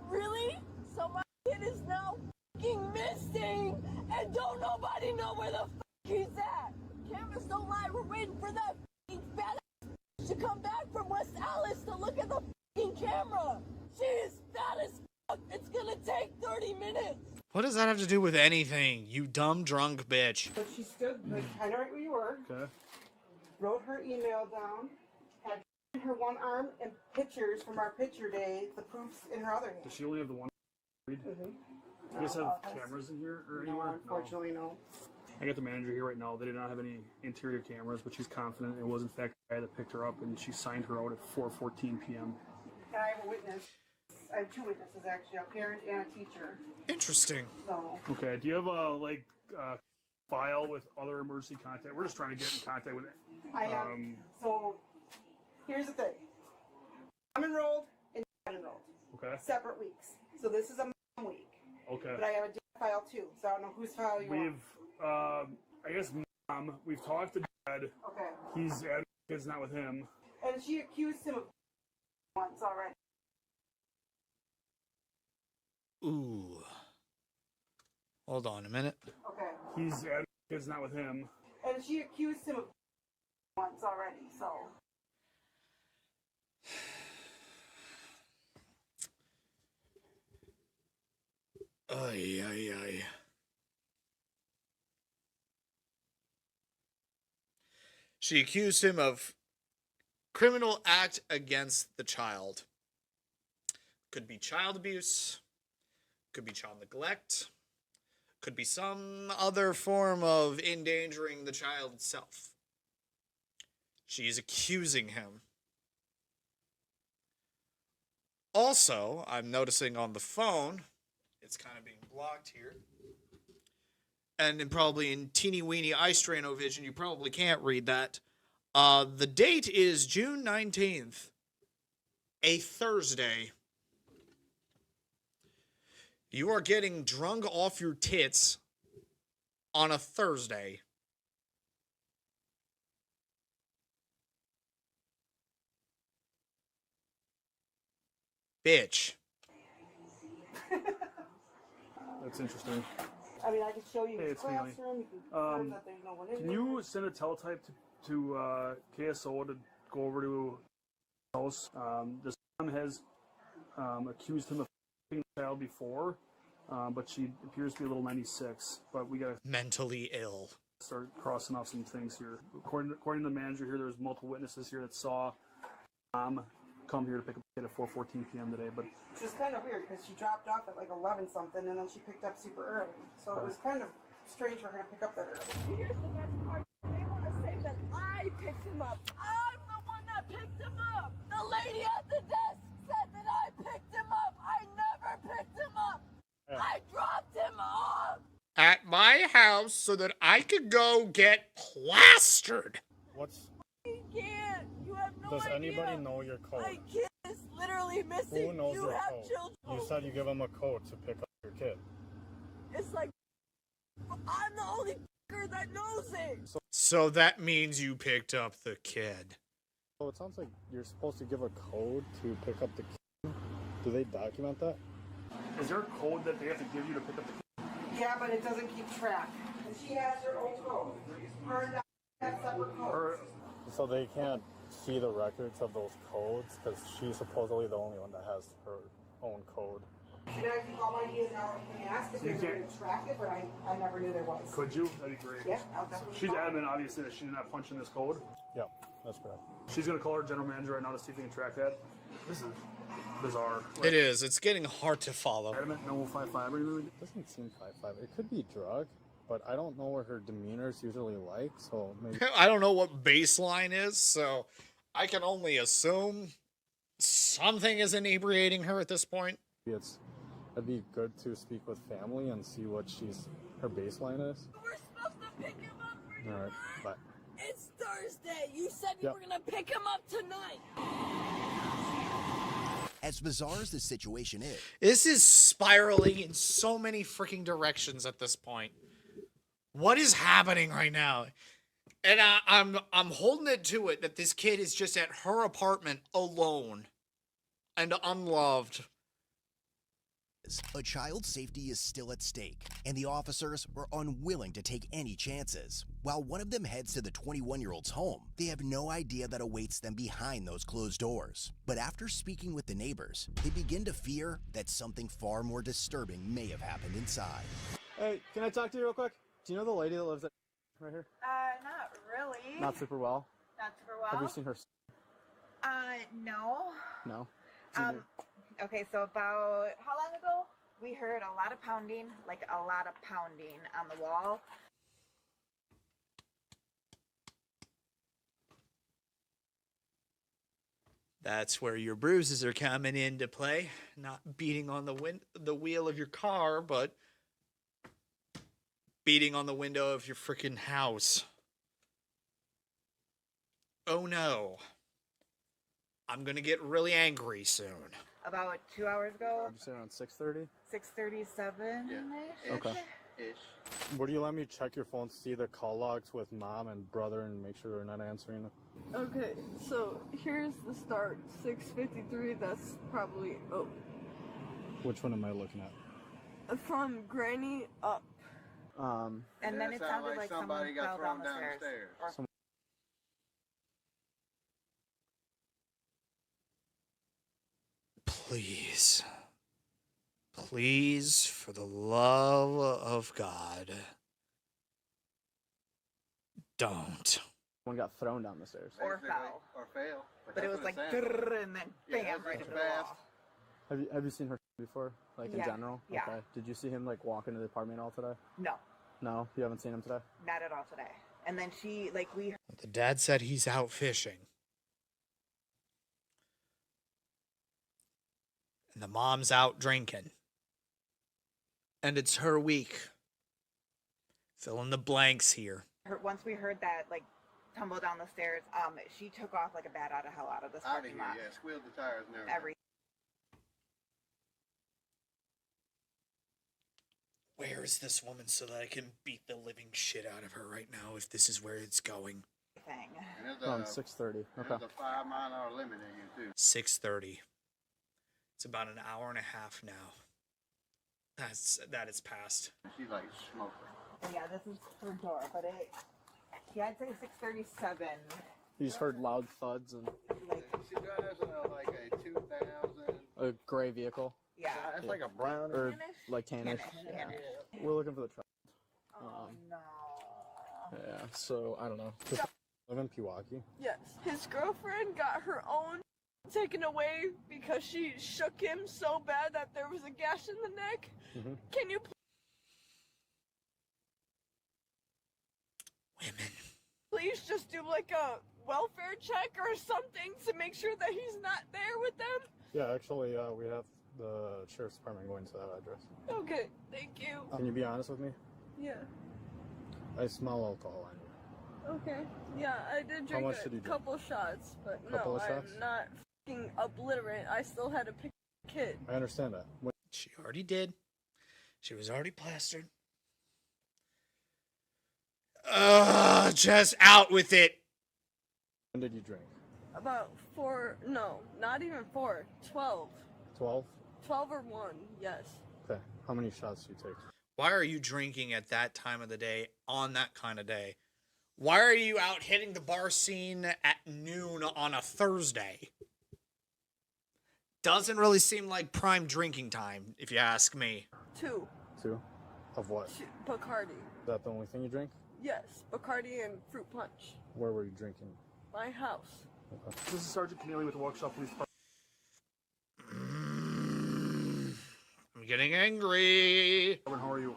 Really? So my kid is now f***ing missing, and don't nobody know where the f he's at. Cameras don't lie. We're waiting for that f***ing fat ass to come back from Alice to look at the fucking camera. She is fat as fuck. It's gonna take 30 minutes. What does that have to do with anything, you dumb drunk bitch? But she stood like kind of right where you were. Okay. Wrote her email down. Had in her one arm and pictures from our picture day. The proofs in her other hand. Does she only have the one read? Mm-hmm. Do you guys have cameras in here or anywhere? No, unfortunately, no. I got the manager here right now. They did not have any interior cameras, but she's confident it was in fact the guy that picked her up, and she signed her out at 4:14 p.m. And I have a witness. I have two witnesses actually, a parent and a teacher. Interesting. So. Okay. Do you have a file with other emergency contact? We're just trying to get in contact with it. I have. So here's the thing. I'm enrolled and not enrolled. Okay. Separate weeks. So this is a mom week. Okay. But I have a different file too, so I don't know whose file you want. I guess mom. We've talked to dad. Okay. He's it's not with him. And she accused him of once already. Ooh. Hold on a minute. Okay. He's it's not with him. And she accused him of once already, so. Ay, ay, ay. She accused him of criminal act against the child. Could be child abuse. Could be child neglect. Could be some other form of endangering the child itself. She is accusing him. Also, I'm noticing on the phone, it's kind of being blocked here. And probably in teeny weeny eye strano vision, you probably can't read that. The date is June 19th, a Thursday. You are getting drunk off your tits on a Thursday. Bitch. That's interesting. I mean, I can show you Hey, his it's Haley. classroom. You can confirm that there's no one in Can there. you send a teletype to KSO to go over to his house? This mom has accused him of f***ing the child before, but she appears to be a little 96. But we gotta Mentally ill. start crossing off some things here. According to the manager here, there's multiple witnesses here that saw mom come here to pick up a kid at 4:14 p.m. today. But Which was kind of weird because she dropped off at like 11 something and then she picked up super early. So it was kind of strange for her to pick up that early. Here's the best part. They want to say that I picked him up. I'm the one that picked him up. The lady at the desk said that I picked him up. I never picked him up. Yeah. I dropped him off. At my house so that I could go get plastered. what's You can't. You have no does idea. anybody know your code? My kid is literally missing. Who knows you your have code? children. You said you give them a code to pick up your kid. It's like I'm the only f***er that knows it. So that means you picked up the kid. So it sounds like you're supposed to give a code to pick up the kid. Do they document that? Is there a code that they have to give you to pick up the kid? Yeah, but it doesn't keep track. And she has her own code. Her and I have separate codes. So they can't see the records of those codes because she's supposedly the only one that has her own code. Should I keep all my ideas now and ask if there's a way to track it, but I never knew there was. Could you? That'd be great. Yeah, I'll definitely. She's call. adamant, obviously, that she did not punch in this code. Yeah, that's correct. She's gonna call her general manager right now to see if they can track that. This is bizarre. It is. It's getting hard to follow. Adamant, no 5-5 or anything. It doesn't seem 5-5. It could be drug, but I don't know what her demeanor is usually like. So maybe. I don't know what baseline is, so I can only assume something is inebriating her at this point. It'd be good to speak with family and see what her baseline is. We're supposed to pick him up for All right, bye. It's Thursday. You said you Yep. were gonna pick him up tonight. As bizarre as this situation is, This is spiraling in so many freaking directions at this point. What is happening right now? And I'm holding it to it that this kid is just at her apartment alone and unloved. A child's safety is still at stake, and the officers are unwilling to take any chances. While one of them heads to the 21-year-old's home, they have no idea that awaits them behind those closed doors. But after speaking with the neighbors, they begin to fear that something far more disturbing may have happened inside. Hey, can I talk to you real quick? Do you know the lady that lives right here? Not really. Not super well. Not super well. Have you seen her? No. No. Okay, so about how long ago? We heard a lot of pounding, like a lot of pounding on the wall. That's where your bruises are coming into play. Not beating on the wheel of your car, but beating on the window of your freaking house. Oh no. I'm gonna get really angry soon. About 2 hours ago. Did you say around 6:30? 6:37. Yeah. Okay. Ish. Would you let me check your phone, see the call logs with mom and brother, and make sure they're not answering? Okay, so here's the start. 6:53. That's probably Which one am I looking at? from Granny up. Um. And then it sounded like somebody got fell thrown down down the the stairs. stairs. Or Please. Please, for the love of God, don't. One got thrown down the stairs. Or Basically, fell. Or fail. But it was like grrr, and then Yeah, bam, that's right into the fast. wall. Have you seen her before? Like in Yeah, general? yeah. Okay. Did you see him like walk into the apartment at all today? No, No, you haven't seen him today. not at all today. And then she, like, we The dad said he's out fishing. And the mom's out drinking. And it's her week. Fill in the blanks here. once we heard that, like, tumble down the stairs, she took off like a bat out of hell out of this Out of parking here, lot. yeah. Squealed the tires and everything. Every Where is this woman so that I can beat the living shit out of her right now if this is where it's going? thing. And there's Around a, 6:30. Okay. there's a 5 mile an hour limit in here, too. 6:30. It's about an hour and a half now. That is past. She's like smoking. And yeah, this is her door, but yeah, I'd say 6:37. You just heard loud thuds and Like, She drives like a 2000. a gray vehicle, yeah. It's like a brown. or Tannish? like tannish. Tannish. We're looking for the truck. Oh no. Yeah. So I don't know. Live in Pewaukee. Yes. His girlfriend got her own taken away because she shook him so bad that there was a gash in the neck. Mhm. Can you Women. please just do like a welfare check or something to make sure that he's not there with them? Yeah, actually, we have the sheriff's department going to that address. Okay, thank you. Can you be honest with me? Yeah. I smell alcohol on you. Okay. Yeah, I did How drink much did you drink? couple shots, but Couple no, of shots? I'm not fucking obliterate. I still had to pick a kid. I understand that. She already did. She was already plastered. Just out with it. When did you drink? About 4, no, not even 4, 12. 12? 12 or 1, yes. Okay. How many shots do you take? Why are you drinking at that time of the day, on that kind of day? Why are you out hitting the bar scene at noon on a Thursday? Doesn't really seem like prime drinking time, if you ask me. 2, 2? Of what? Bacardi. Is that the only thing you drink? Yes, Bacardi and fruit punch. Where were you drinking? My house. Okay. This is Sergeant Keneally with the Waukesha Police Department. I'm getting angry. How are you?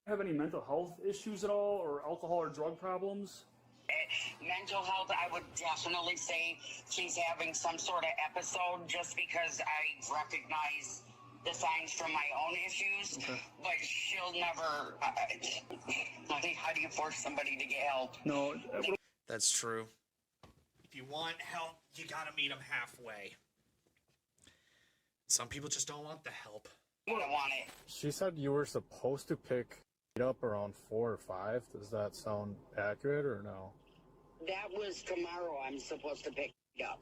Have any mental health issues at all, or alcohol or drug problems? Mental health, I would definitely say she's having some sort of episode just because I recognize the signs from my own issues, but she'll never, how do you force somebody to get help? No. That's true. If you want help, you gotta meet them halfway. Some people just don't want the help. I don't want it. She said you were supposed to pick it up around 4 or 5. Does that sound accurate or no? That was tomorrow I'm supposed to pick it up.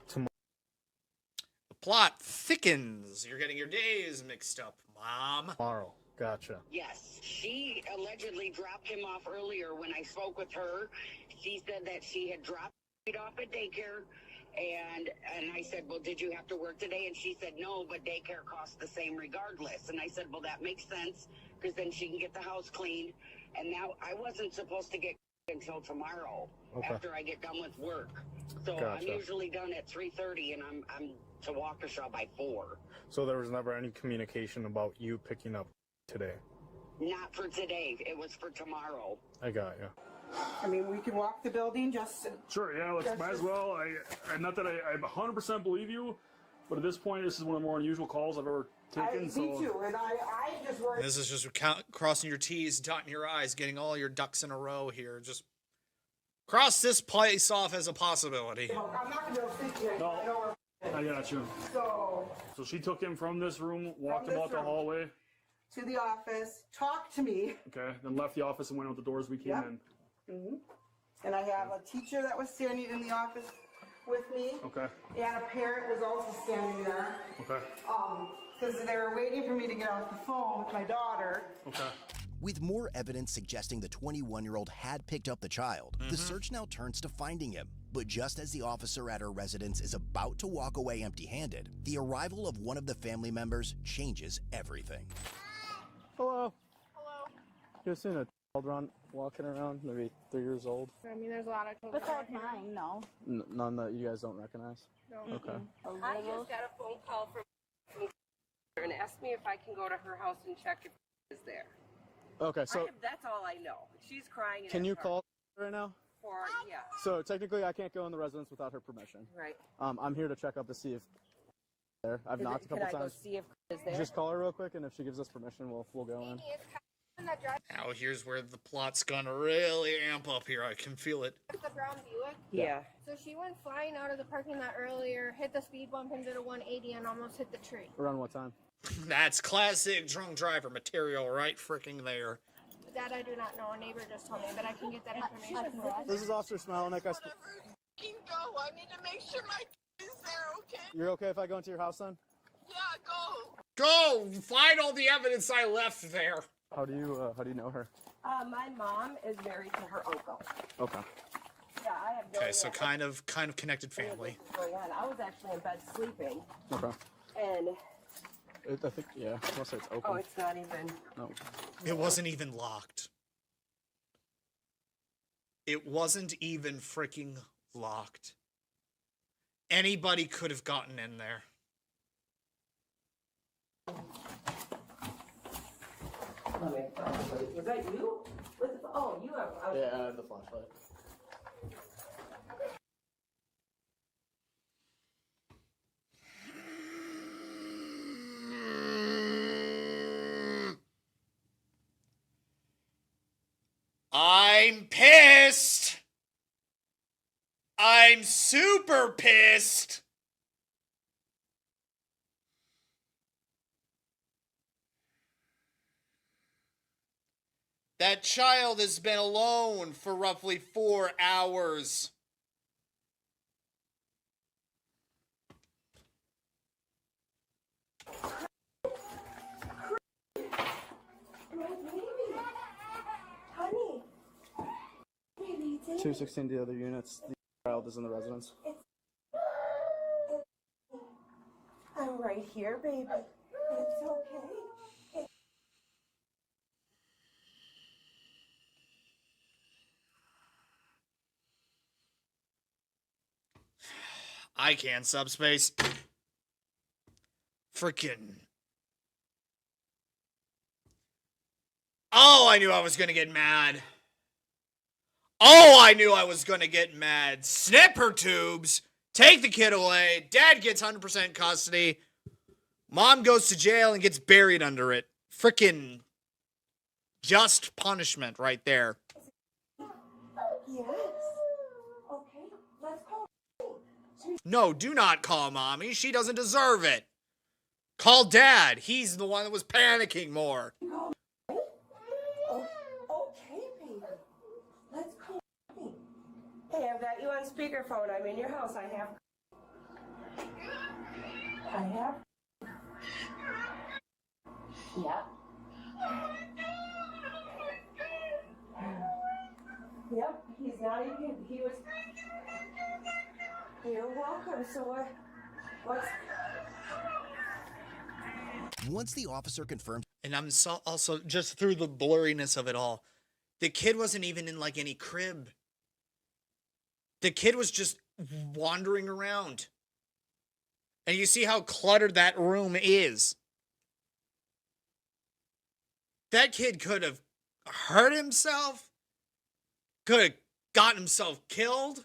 plot thickens. You're getting your days mixed up, Mom. Tomorrow. Gotcha. Yes, she allegedly dropped him off earlier. When I spoke with her, she said that she had dropped him off at daycare, and I said, well, did you have to work today? And she said, no, but daycare costs the same regardless. And I said, well, that makes sense, because then she can get the house cleaned. And now I wasn't supposed to get until tomorrow after I get done with work. So Gotcha. I'm usually done at 3:30, and I'm to Waukesha by 4. So there was never any communication about you picking up today? Not for today. It was for tomorrow. I got you. I mean, we can walk the building just. Sure, yeah, let's might as well. I not that I 100% believe you, but at this point, this is one of the more unusual calls I've ever taken. Me So too, and I just worry. This is just crossing your T's, dotting your I's, getting all your ducks in a row here. Just cross this place off as a possibility. I'm not going to be able to speak to you. No. I know where. I got you. So she took him from this room, walked him this out the room. hallway. To the office, talked to me. Okay, then left the office and went out the doors we came Yep. in. hmm And I have a teacher that was standing in the office with me. Okay, And a parent was also standing there. okay, Because they were waiting for me to get off the phone with my daughter. okay. With more evidence suggesting the 21-year-old had picked up the child, the search now turns to finding him. But just as the officer at her residence is about to walk away empty-handed, the arrival of one of the family members changes everything. Hello. Hello. You ever seen a child walking around, maybe 3 years old? I mean, there's a lot of children. Besides mine, no. None that you guys don't recognize? No. Okay. I just got a phone call from And asked me if I can go to her house and check if she's there. Okay, so That's all I know. She's crying. can you call right now? Yeah. So technically I can't go in the residence without her permission. Right. I'm here to check up to see if there. I've knocked a couple times. see if is there? Just call her real quick, and if she gives us permission, we'll go in. Now here's where the plot's gonna really amp up here. I can feel it. The brown Buick. Yeah. So she went flying out of the parking lot earlier, hit the speed bump and did a 180 and almost hit the tree. Around what time? That's classic drunk driver material right freaking there. That I do not know. A neighbor just told me, but I can get that information for us. This is Officer Smilenek. Go. I need to make sure my kid is there. Okay. You're okay if I go into your house then? Yeah. Go. Go find all the evidence I left there. How do you know her? My mom is married to her uncle. Okay. Yeah, I have no Okay, idea so kind of connected family. what's going on. I was actually in bed sleeping, Okay. and I think I'll say it's open. oh, it's not even. No. It wasn't even locked. It wasn't even freaking locked. Anybody could have gotten in there. Was that you? Oh, you have. Yeah, I have the flashlight. I'm pissed. I'm super pissed. That child has been alone for roughly 4 hours. Honey. Baby, 216 the other units. The child is in the residence. I'm right here, baby. It's okay. I can subspace. Freaking. Oh, I knew I was gonna get mad. Oh, I knew I was gonna get mad. Snip her tubes. Take the kid away. Dad gets 100% custody. Mom goes to jail and gets buried under it. Freaking just punishment right there. Yes. Okay, let's call. No, do not call Mommy. She doesn't deserve it. Call Dad. He's the one that was panicking more. Oh, okay, baby. Let's call. Hey, I've got you on speakerphone. I'm in your house. I have. I have. Yeah. Yep, he's not even, he was. You're welcome. So what's. Once the officer confirmed, And I'm also just through the blurriness of it all, the kid wasn't even in like any crib. The kid was just wandering around. And you see how cluttered that room is. That kid could have hurt himself, could have gotten himself killed.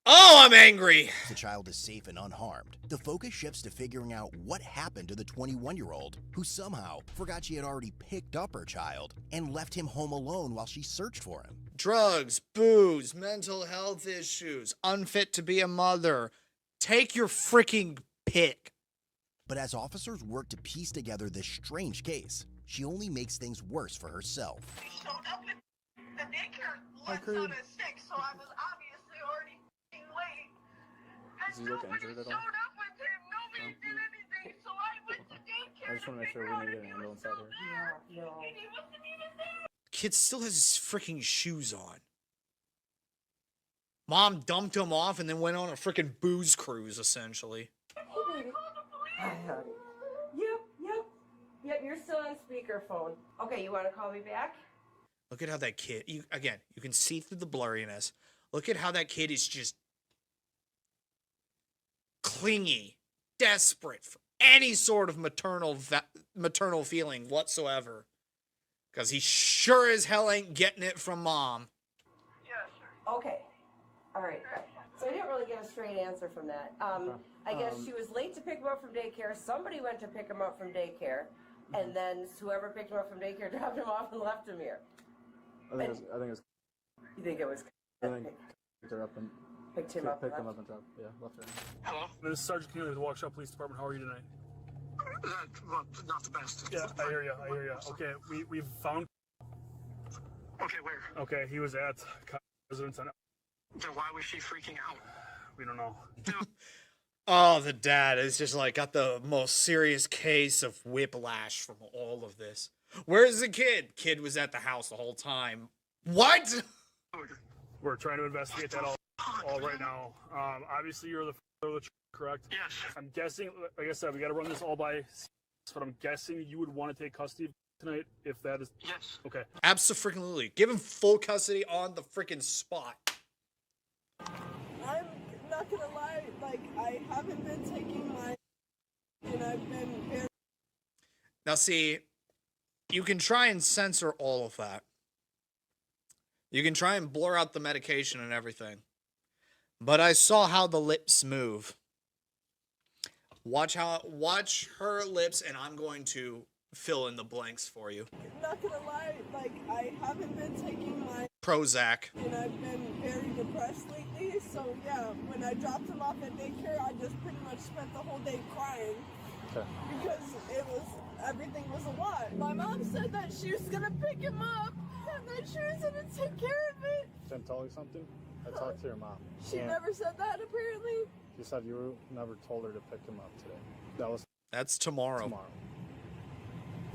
Oh, I'm angry. the child is safe and unharmed, the focus shifts to figuring out what happened to the 21-year-old who somehow forgot she had already picked up her child and left him home alone while she searched for him. Drugs, booze, mental health issues, unfit to be a mother. Take your freaking pick. But as officers work to piece together this strange case, she only makes things worse for herself. Showed up at the daycare left on at 6, so I was obviously already late. Does he look injured at all? Showed up with him. Nobody did anything, so I went to daycare. I just want to make sure we need to get an ambulance out here. Yeah, no. And he wasn't even there. Kid still has his freaking shoes on. Mom dumped him off and then went on a freaking booze cruise, essentially. Hey, baby. Hi, honey. Yep, you're still on speakerphone. Okay, you want to call me back? Look at how that kid, you can see through the blurriness. Look at how that kid is just clingy, desperate for any sort of maternal feeling whatsoever. Because he sure as hell ain't getting it from mom. Okay. All right. So I didn't really get a straight answer from that. I guess she was late to pick him up from daycare. Somebody went to pick him up from daycare. And then whoever picked him up from daycare dropped him off and left him here. I think it was. You think it was? I think picked her up and Picked him up. picked him up and dropped. Yeah, left her. Hello? This is Sergeant Keeley with the Waukesha Police Department. How are you tonight? Well, not the best. Yeah, I hear you. Okay, we've found. Okay, where? Okay, he was at residence on. Then why was she freaking out? We don't know. Oh, the dad is just like got the most serious case of whiplash from all of this. Where's the kid? Kid was at the house the whole time. What? We're trying to investigate that all right now. Obviously, you're the father of the child, correct? Yes. I'm guessing, like I said, we got to run this all by, but I'm guessing you would want to take custody tonight if that is. Yes. Okay. Absolutely. Give him full custody on the freaking spot. I'm not gonna lie, like, I haven't been taking my, and I've been very. Now, see, you can try and censor all of that. You can try and blur out the medication and everything. But I saw how the lips move. Watch her lips, and I'm going to fill in the blanks for you. Not gonna lie, like, I haven't been taking my, Prozac. and I've been very depressed lately, so yeah, when I dropped him off at daycare, I just pretty much spent the whole day crying. Okay. Because everything was a lot. My mom said that she was gonna pick him up, and that she was gonna take care of it. Can I tell you something? I talked to your mom. She never said that, apparently. She said you never told her to pick him up today. That's tomorrow.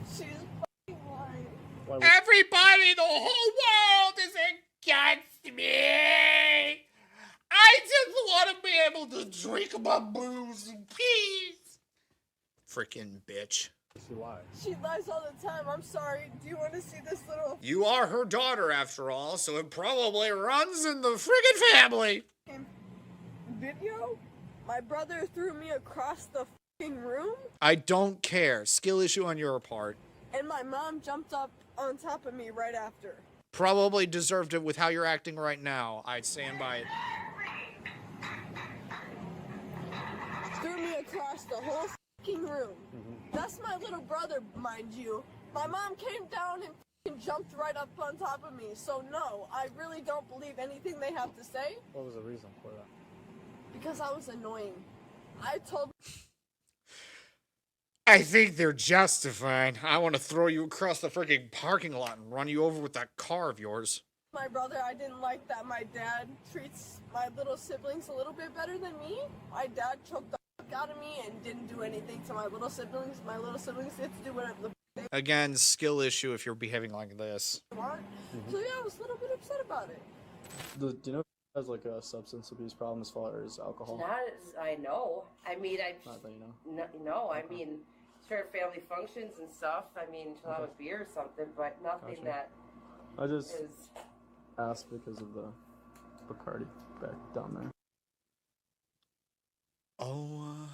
She's fucking lying. Everybody, the whole world is against me. I just want to be able to drink my booze in peace. Freaking bitch. She lies. She lies all the time. I'm sorry. Do you want to see this little You are her daughter, after all, so it probably runs in the friggin' family. video? My brother threw me across the fucking room, I don't care. Skill issue on your part. and my mom jumped up on top of me right after. Probably deserved it with how you're acting right now. I'd stand by it. Threw me across the whole fucking room. That's my little brother, mind you. My mom came down and fucking jumped right up on top of me. So no, I really don't believe anything they have to say What was the reason for that? because I was annoying. I told I think they're justified. I want to throw you across the freaking parking lot and run you over with that car of yours. my brother, I didn't like that my dad treats my little siblings a little bit better than me. My dad choked the fuck out of me and didn't do anything to my little siblings. My little siblings get to do whatever they Again, skill issue if you're behaving like this. want. So yeah, I was a little bit upset about it. Do you know if he has like a substance abuse problem as far as alcohol? Not as I know. I mean, Not that you know. No, I mean, sure, family functions and stuff. I mean, she'll have a beer or something, but nothing Gotcha. that I just is. asked because of the Bacardi back down there. Oh,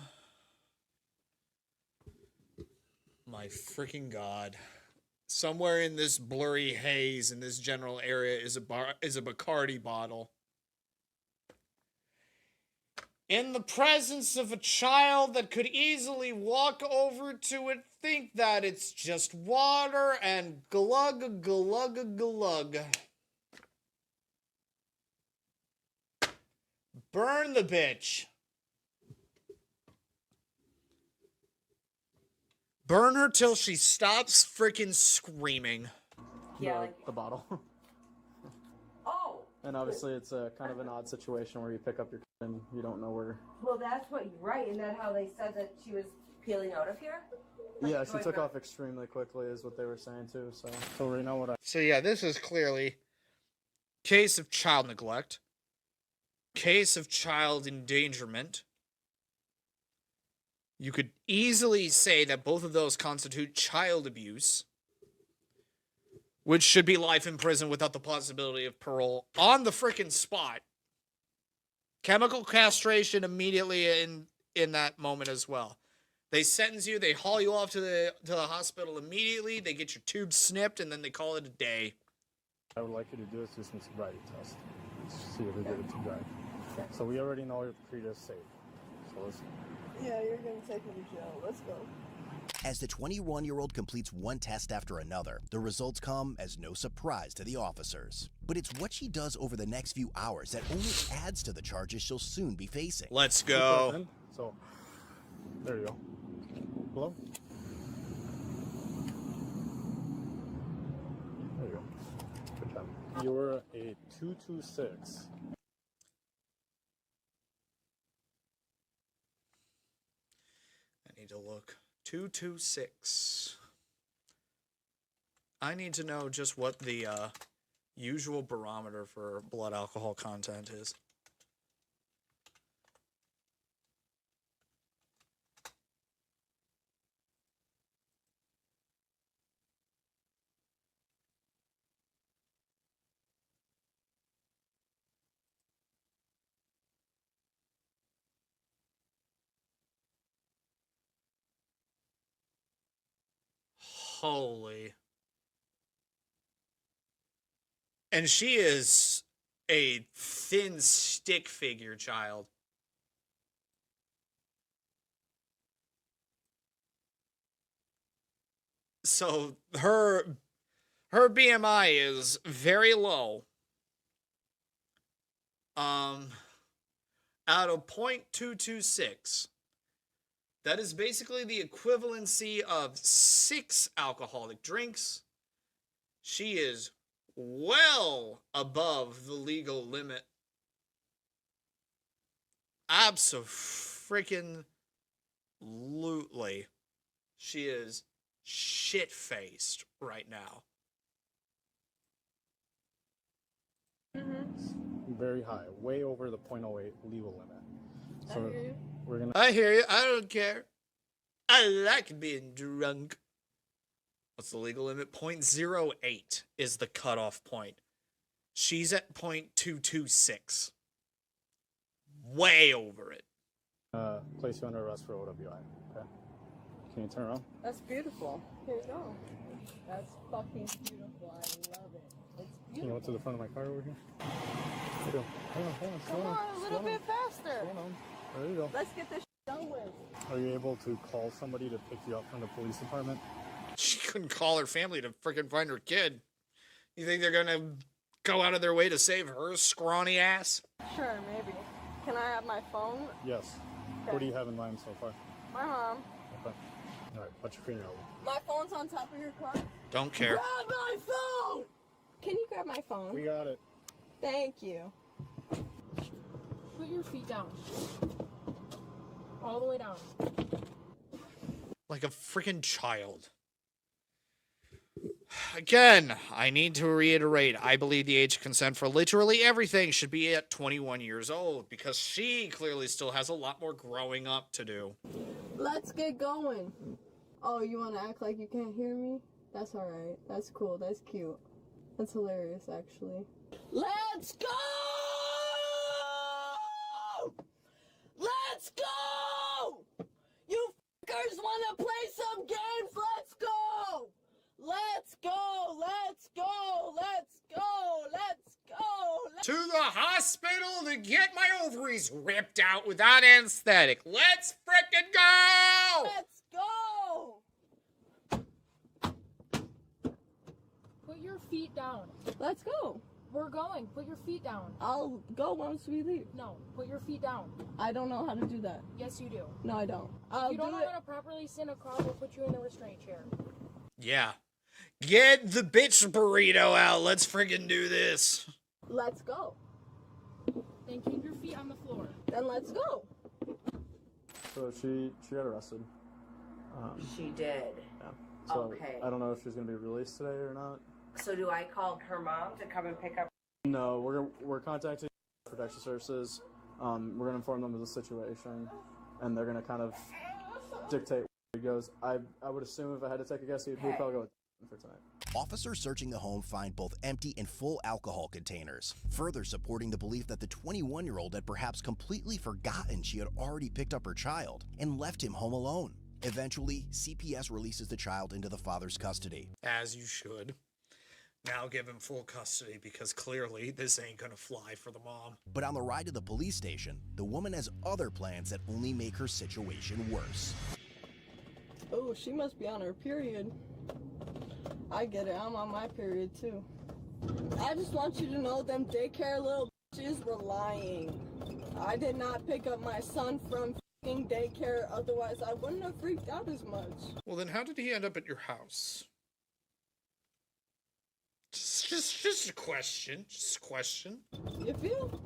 my freaking God. Somewhere in this blurry haze in this general area is a Bacardi bottle. In the presence of a child that could easily walk over to it, think that it's just water, and glug, glug, glug. Burn the bitch. Burn her till she stops freaking screaming. Yeah, The bottle. Oh. And obviously it's a kind of an odd situation where you pick up your kid and you don't know where. Well, that's what you're right. Isn't that how they said that she was peeling out of here? Yeah, she took off extremely quickly is what they were saying too, so right now what I So yeah, this is clearly case of child neglect, case of child endangerment. You could easily say that both of those constitute child abuse, which should be life in prison without the possibility of parole on the frickin' spot. Chemical castration immediately in that moment as well. They sentence you, they haul you off to the hospital immediately, they get your tubes snipped, and then they call it a day. I would like you to do is just a sobriety test. Let's see if we get it to drive. So we already know if Frida is safe. So let's. Yeah, you're gonna take me to jail. Let's go. As the 21-year-old completes one test after another, the results come as no surprise to the officers. But it's what she does over the next few hours that only adds to the charges she'll soon be facing. Let's go. So, there you go. Hello? There you go. Good job. You're a 226. I need to look. 226. I need to know just what the usual barometer for blood alcohol content is. Holy. And she is a thin stick figure child. So her BMI is very low. Out of 0.226. That is basically the equivalency of 6 alcoholic drinks. She is well above the legal limit. Abso-freaking-lutely. She is shit-faced right now. Very high, way over the 0.08 legal limit. So we're gonna. I hear you. I don't care. I like being drunk. What's the legal limit? 0.08 is the cutoff point. She's at 0.226. Way over it. Place you under arrest for OWI. Okay. Can you turn around? That's beautiful. Here you go. That's fucking beautiful. I love it. It's beautiful. Can you go to the front of my car over here? Hold on, Come on, a little bit faster. Slow down. There you go. Let's get this done with. Are you able to call somebody to pick you up from the police department? She couldn't call her family to freaking find her kid. You think they're gonna go out of their way to save her scrawny ass? Sure, maybe. Can I have my phone? Yes. Okay. What do you have in mind so far? My mom. Okay. All right, put your finger out. My phone's on top of your car. Don't care. Grab my phone! Can you grab my phone? We got it. Thank you. Put your feet down. All the way down. Like a freaking child. Again, I need to reiterate, I believe the age of consent for literally everything should be at 21 years old, because she clearly still has a lot more growing up to do. Let's get going. Oh, you want to act like you can't hear me? That's alright. That's cool. That's cute. That's hilarious, actually. Let's go! Let's go! You fuckers want to play some games? Let's go! Let's go! Let's go! Let's go! Let's go! To the hospital to get my ovaries ripped out without anesthetic. Let's frickin' go! Let's go! Put your feet down. Let's go. We're going. Put your feet down. I'll go once we leave. No, put your feet down. I don't know how to do that. Yes, you do. No, I don't. If you don't know how to properly sit in a car, we'll put you in the restraint chair. Yeah. Get the bitch burrito out. Let's friggin' do this. Let's go. Then keep your feet on the floor. Then let's go. So she got arrested. She did. Yeah. So Okay. I don't know if she's gonna be released today or not. So do I call her mom to come and pick up? No, we're contacting protection services. We're gonna inform them of the situation, and they're gonna kind of dictate where he goes. I would assume if I had to take a guess, he'd probably go with for tonight. Officers searching the home find both empty and full alcohol containers, further supporting the belief that the 21-year-old had perhaps completely forgotten she had already picked up her child and left him home alone. Eventually, CPS releases the child into the father's custody. As you should. Now give him full custody, because clearly this ain't gonna fly for the mom. But on the ride to the police station, the woman has other plans that only make her situation worse. Oh, she must be on her period. I get it. I'm on my period too. I just want you to know them daycare little bitches were lying. I did not pick up my son from f***ing daycare, otherwise I wouldn't have freaked out as much. Well, then how did he end up at your house? Just a question. Just a question. You feel?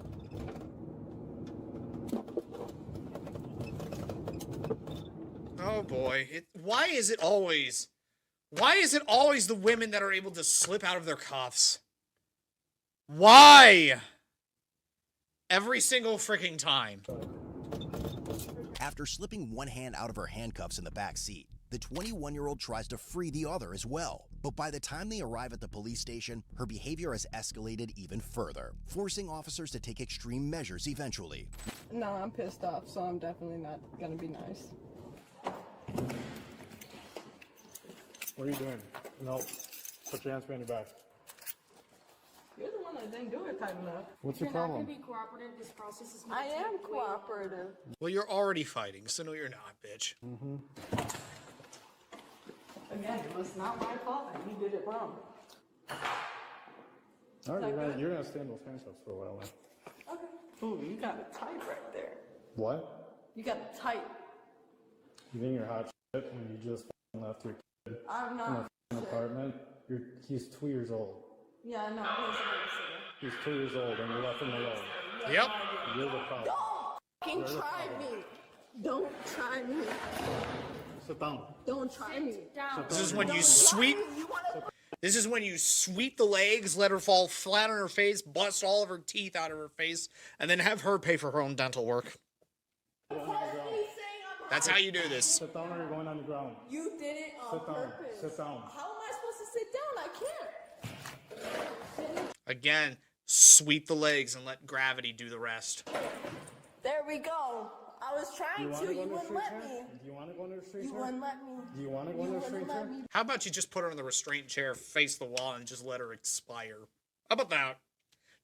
Oh boy. Why is it always the women that are able to slip out of their cuffs? Why? Every single freaking time. After slipping one hand out of her handcuffs in the back seat, the 21-year-old tries to free the other as well. But by the time they arrive at the police station, her behavior has escalated even further, forcing officers to take extreme measures eventually. No, I'm pissed off, so I'm definitely not gonna be nice. What are you doing? No. Put your hands behind your back. You're the one that didn't do it time enough. What's your If you're not problem? going to be cooperative, this process is going I to take am way cooperative. Well, you're already fighting, so no, you're not, bitch. Again, it was not my fault that he did it wrong. All right, you're gonna stay in those handcuffs for a while now. Okay. Ooh, you got it tight right there. What? You got it tight. You think you're hot shit when you just left your kid I'm in not. an apartment? He's 2 years old. Yeah, I know. He's 2 years old and you left him alone. Yep. You're the problem. Don't fucking try me. Don't try me. Sit down. Don't try me. This is when you sweep. This is when you sweep the legs, let her fall flat on her face, bust all of her teeth out of her face, and then have her pay for her own dental work. That's how you do this. Sit down or you're going on the ground. You did it on purpose. Sit down. How am I supposed to sit down? I can't. Again, sweep the legs and let gravity do the rest. There we go. I was trying to. You wouldn't let me. Do you want to go into the street You chair? wouldn't let me. Do you want to go into the street chair? How about you just put her in the restraint chair, face the wall, and just let her expire? How about that?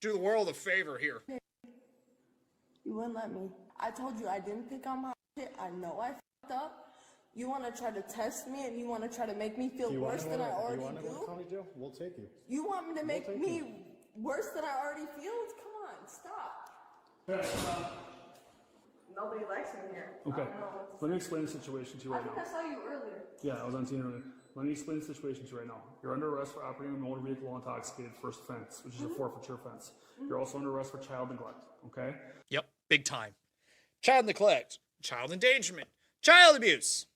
Do the world a favor here. You wouldn't let me. I told you I didn't pick on my shit. I know I fucked up. You want to try to test me and you want to try to make me feel worse than I already do. You want to go to do? county jail? We'll take you. You want me to make me worse than I already feel? Come on, stop. Nobody likes me here. Okay. Let me explain the situation to you I right think now. I saw you earlier. Yeah, I was on TV earlier. Let me explain the situation to you right now. You're under arrest for operating a motor vehicle while intoxicated, first offense, which is a forfeiture offense. You're also under arrest for child neglect, okay? Yep, big time. Child neglect, child endangerment, child abuse.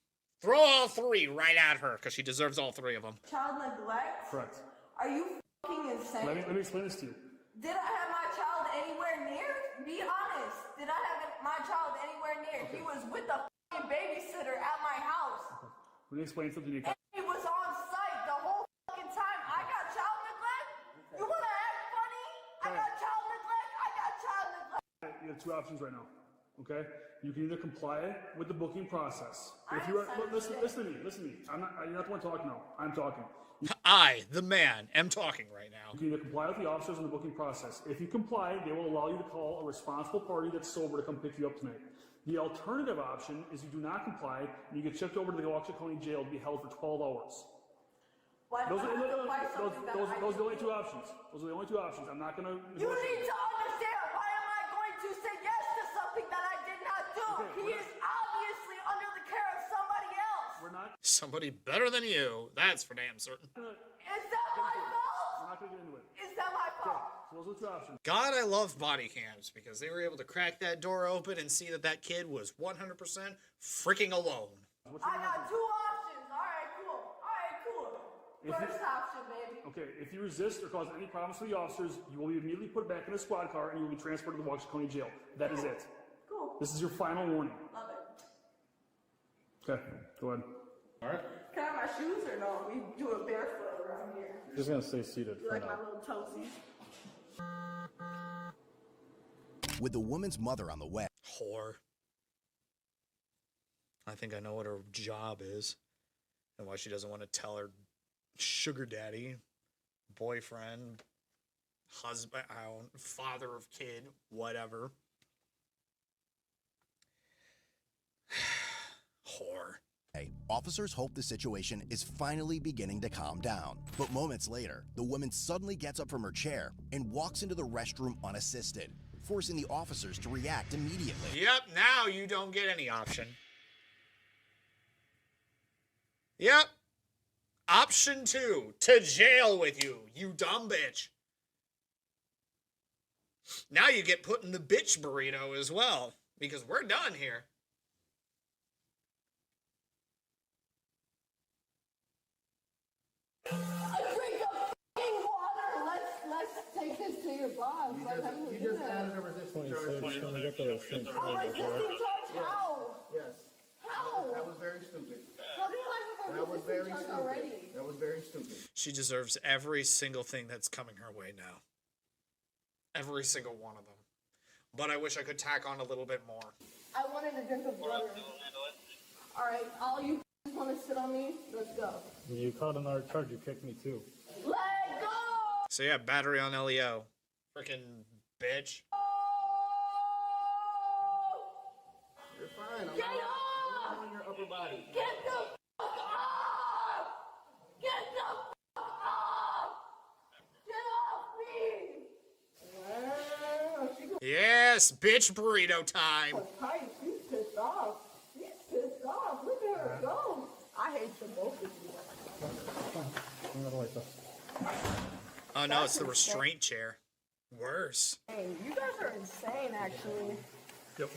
Throw all three right at her, because she deserves all three of them. Child neglect? Correct. Are you fucking insane? Let me explain this to you. Did I have my child anywhere near? Be honest. Did I have my child anywhere near? He was with the fucking babysitter at my house. Let me explain something to you. And he was on site the whole fucking time. I got child neglect? You wanna act funny? I got child neglect? I got child neglect. You have two options right now, okay? You can either comply with the booking process. If I you are, am listen to me. You're not the one talking now. I'm talking. I, the man, am talking right now. You can either comply with the officers in the booking process. If you comply, they will allow you to call a responsible party that's sober to come pick you up tonight. The alternative option is you do not comply and you get shipped over to the Waukesha County Jail to be held for 12 hours. Those are the only two options. Those are the only two options. I'm not going to... You need to understand, why am I going to say yes to something that I did not do? He is obviously under the care of somebody else. We're not... Somebody better than you. That's for damn certain. Is that my fault? We're not going to get into it. Is that my fault? So those are the two options. God, I love body cams because they were able to crack that door open and see that that kid was 100% freaking alone. I got two options. Alright, cool. First option, baby. Okay, if you resist or cause any problems to the officers, you will be immediately put back in a squad car and you will be transported to the Waukesha County Jail. That is it. Cool. This is your final warning. Love it. Okay, go ahead. All right. Can I have my shoes or no? We do it barefoot around here. Just gonna stay seated You for like now. my little toesies? With the woman's mother on the way, Whore. I think I know what her job is and why she doesn't want to tell her sugar daddy, boyfriend, husband, father of kid, whatever. Whore. officers hope the situation is finally beginning to calm down. But moments later, the woman suddenly gets up from her chair and walks into the restroom unassisted, forcing the officers to react immediately. Yep, now you don't get any option. Yep. Option 2, to jail with you, you dumb bitch. Now you get put in the bitch burrito as well, because we're done here. A drink of fucking water. Let's take this to your boss. You just added a resistance charge. A resisting charge? How? Yes. How? That was very stupid. How do you have a That was very resisting charge already? stupid. That was very stupid. She deserves every single thing that's coming her way now. Every single one of them. But I wish I could tack on a little bit more. I wanted a drink of water. Alright, all you want to sit on me? Let's go. You caught another charge. You kicked me too. Let go! So yeah, battery on LEO. Frickin' bitch. You're fine. Get off! I'm on your upper body. Get the fuck off! Get the fuck off! Get off me! Yes, bitch burrito time. Tight, she's pissed off. She's pissed off. Look at her go. I hate them both of you. I'm gonna like this. Oh no, it's the restraint chair. Worse. Hey, you guys are insane, actually. Yep.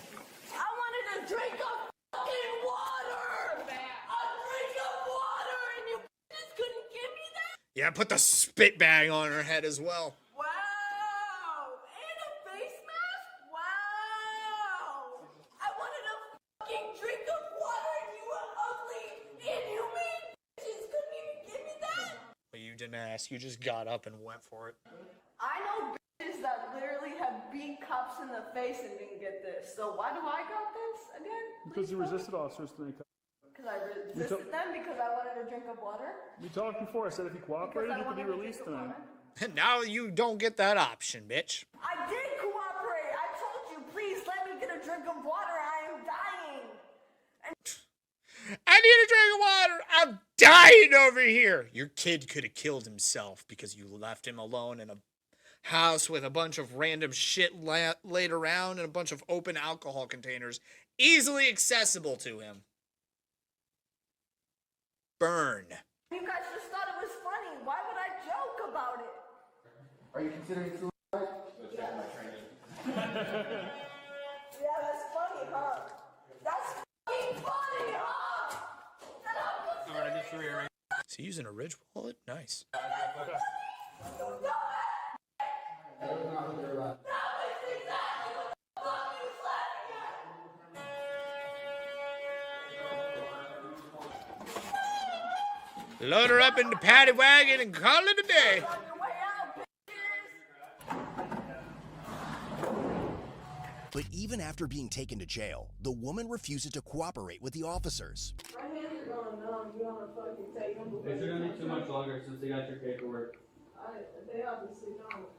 I wanted a drink of fucking water! A drink of water, and you just couldn't give me that? Yeah, put the spit bag on her head as well. Wow! And a face mask? Wow! I wanted a fucking drink of water, and you ugly, inhumane bitches couldn't even give me that? But you didn't ask, you just got up and went for it. I know bitches that literally have beat cops in the face and didn't get this. So why do I got this again? Because you resisted officers tonight. Because I resisted them because I wanted a drink of water? We talked before. I said if you cooperated, you could be released tonight. And now you don't get that option, bitch. I did cooperate. I told you, please let me get a drink of water. I am dying. I need a drink of water. I'm dying over here. Your kid could have killed himself because you left him alone in a house with a bunch of random shit laid around and a bunch of open alcohol containers easily accessible to him. Burn. You guys just thought it was funny. Why would I joke about it? Are you considering suicide? Yeah, that's funny, huh? That's fucking funny, huh? Alright, I just rearranged. Is he using a Ridge wallet? Nice. Load her up in the paddy wagon and call it a day. But even after being taken to jail, the woman refuses to cooperate with the officers. My hands are going numb. You want to fucking take them? It's gonna be too much longer since they got your paperwork. They obviously don't.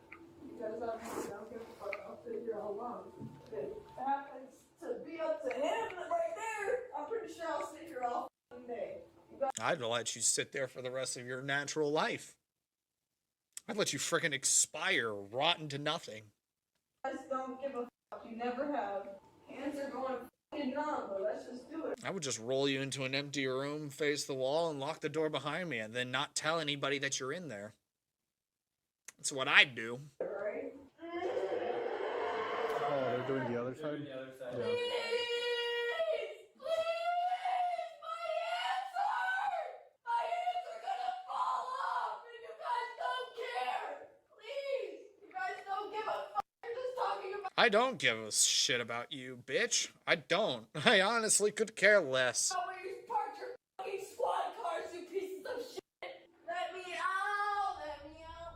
You guys obviously don't give a fuck. I'll figure out alone. If it happens to be up to him right there, I'm pretty sure I'll sit here all fucking day. I'd let you sit there for the rest of your natural life. I'd let you frickin' expire, rotten to nothing. You guys don't give a fuck. You never have. Hands are going fucking numb, but let's just do it. I would just roll you into an empty room, face the wall, and lock the door behind me, and then not tell anybody that you're in there. That's what I'd do. Right? Oh, they're doing the other side? Yeah. I don't give a shit about you, bitch. I don't. I honestly could care less. Where you parked your fucking squad cars, you pieces of shit! Let me out! Let me out!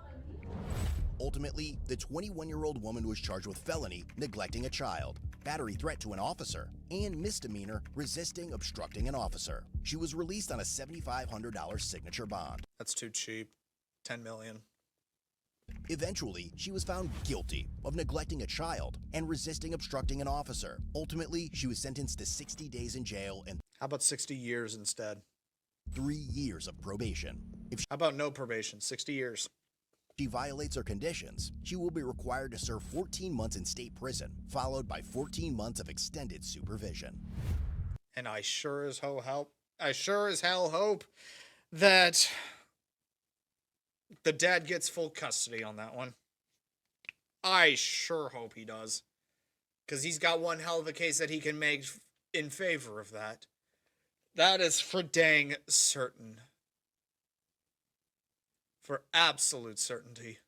Ultimately, the 21-year-old woman was charged with felony neglecting a child, battery threat to an officer, and misdemeanor resisting obstructing an officer. She was released on a $7,500 signature bond. That's too cheap. $10 million. Eventually, she was found guilty of neglecting a child and resisting obstructing an officer. Ultimately, she was sentenced to 60 days in jail and How about 60 years instead? 3 years of probation. If How about no probation? 60 years. she violates her conditions, she will be required to serve 14 months in state prison, followed by 14 months of extended supervision. And I sure as hell hope that the dad gets full custody on that one. I sure hope he does. Because he's got one hell of a case that he can make in favor of that. That is for dang certain. For absolute certainty.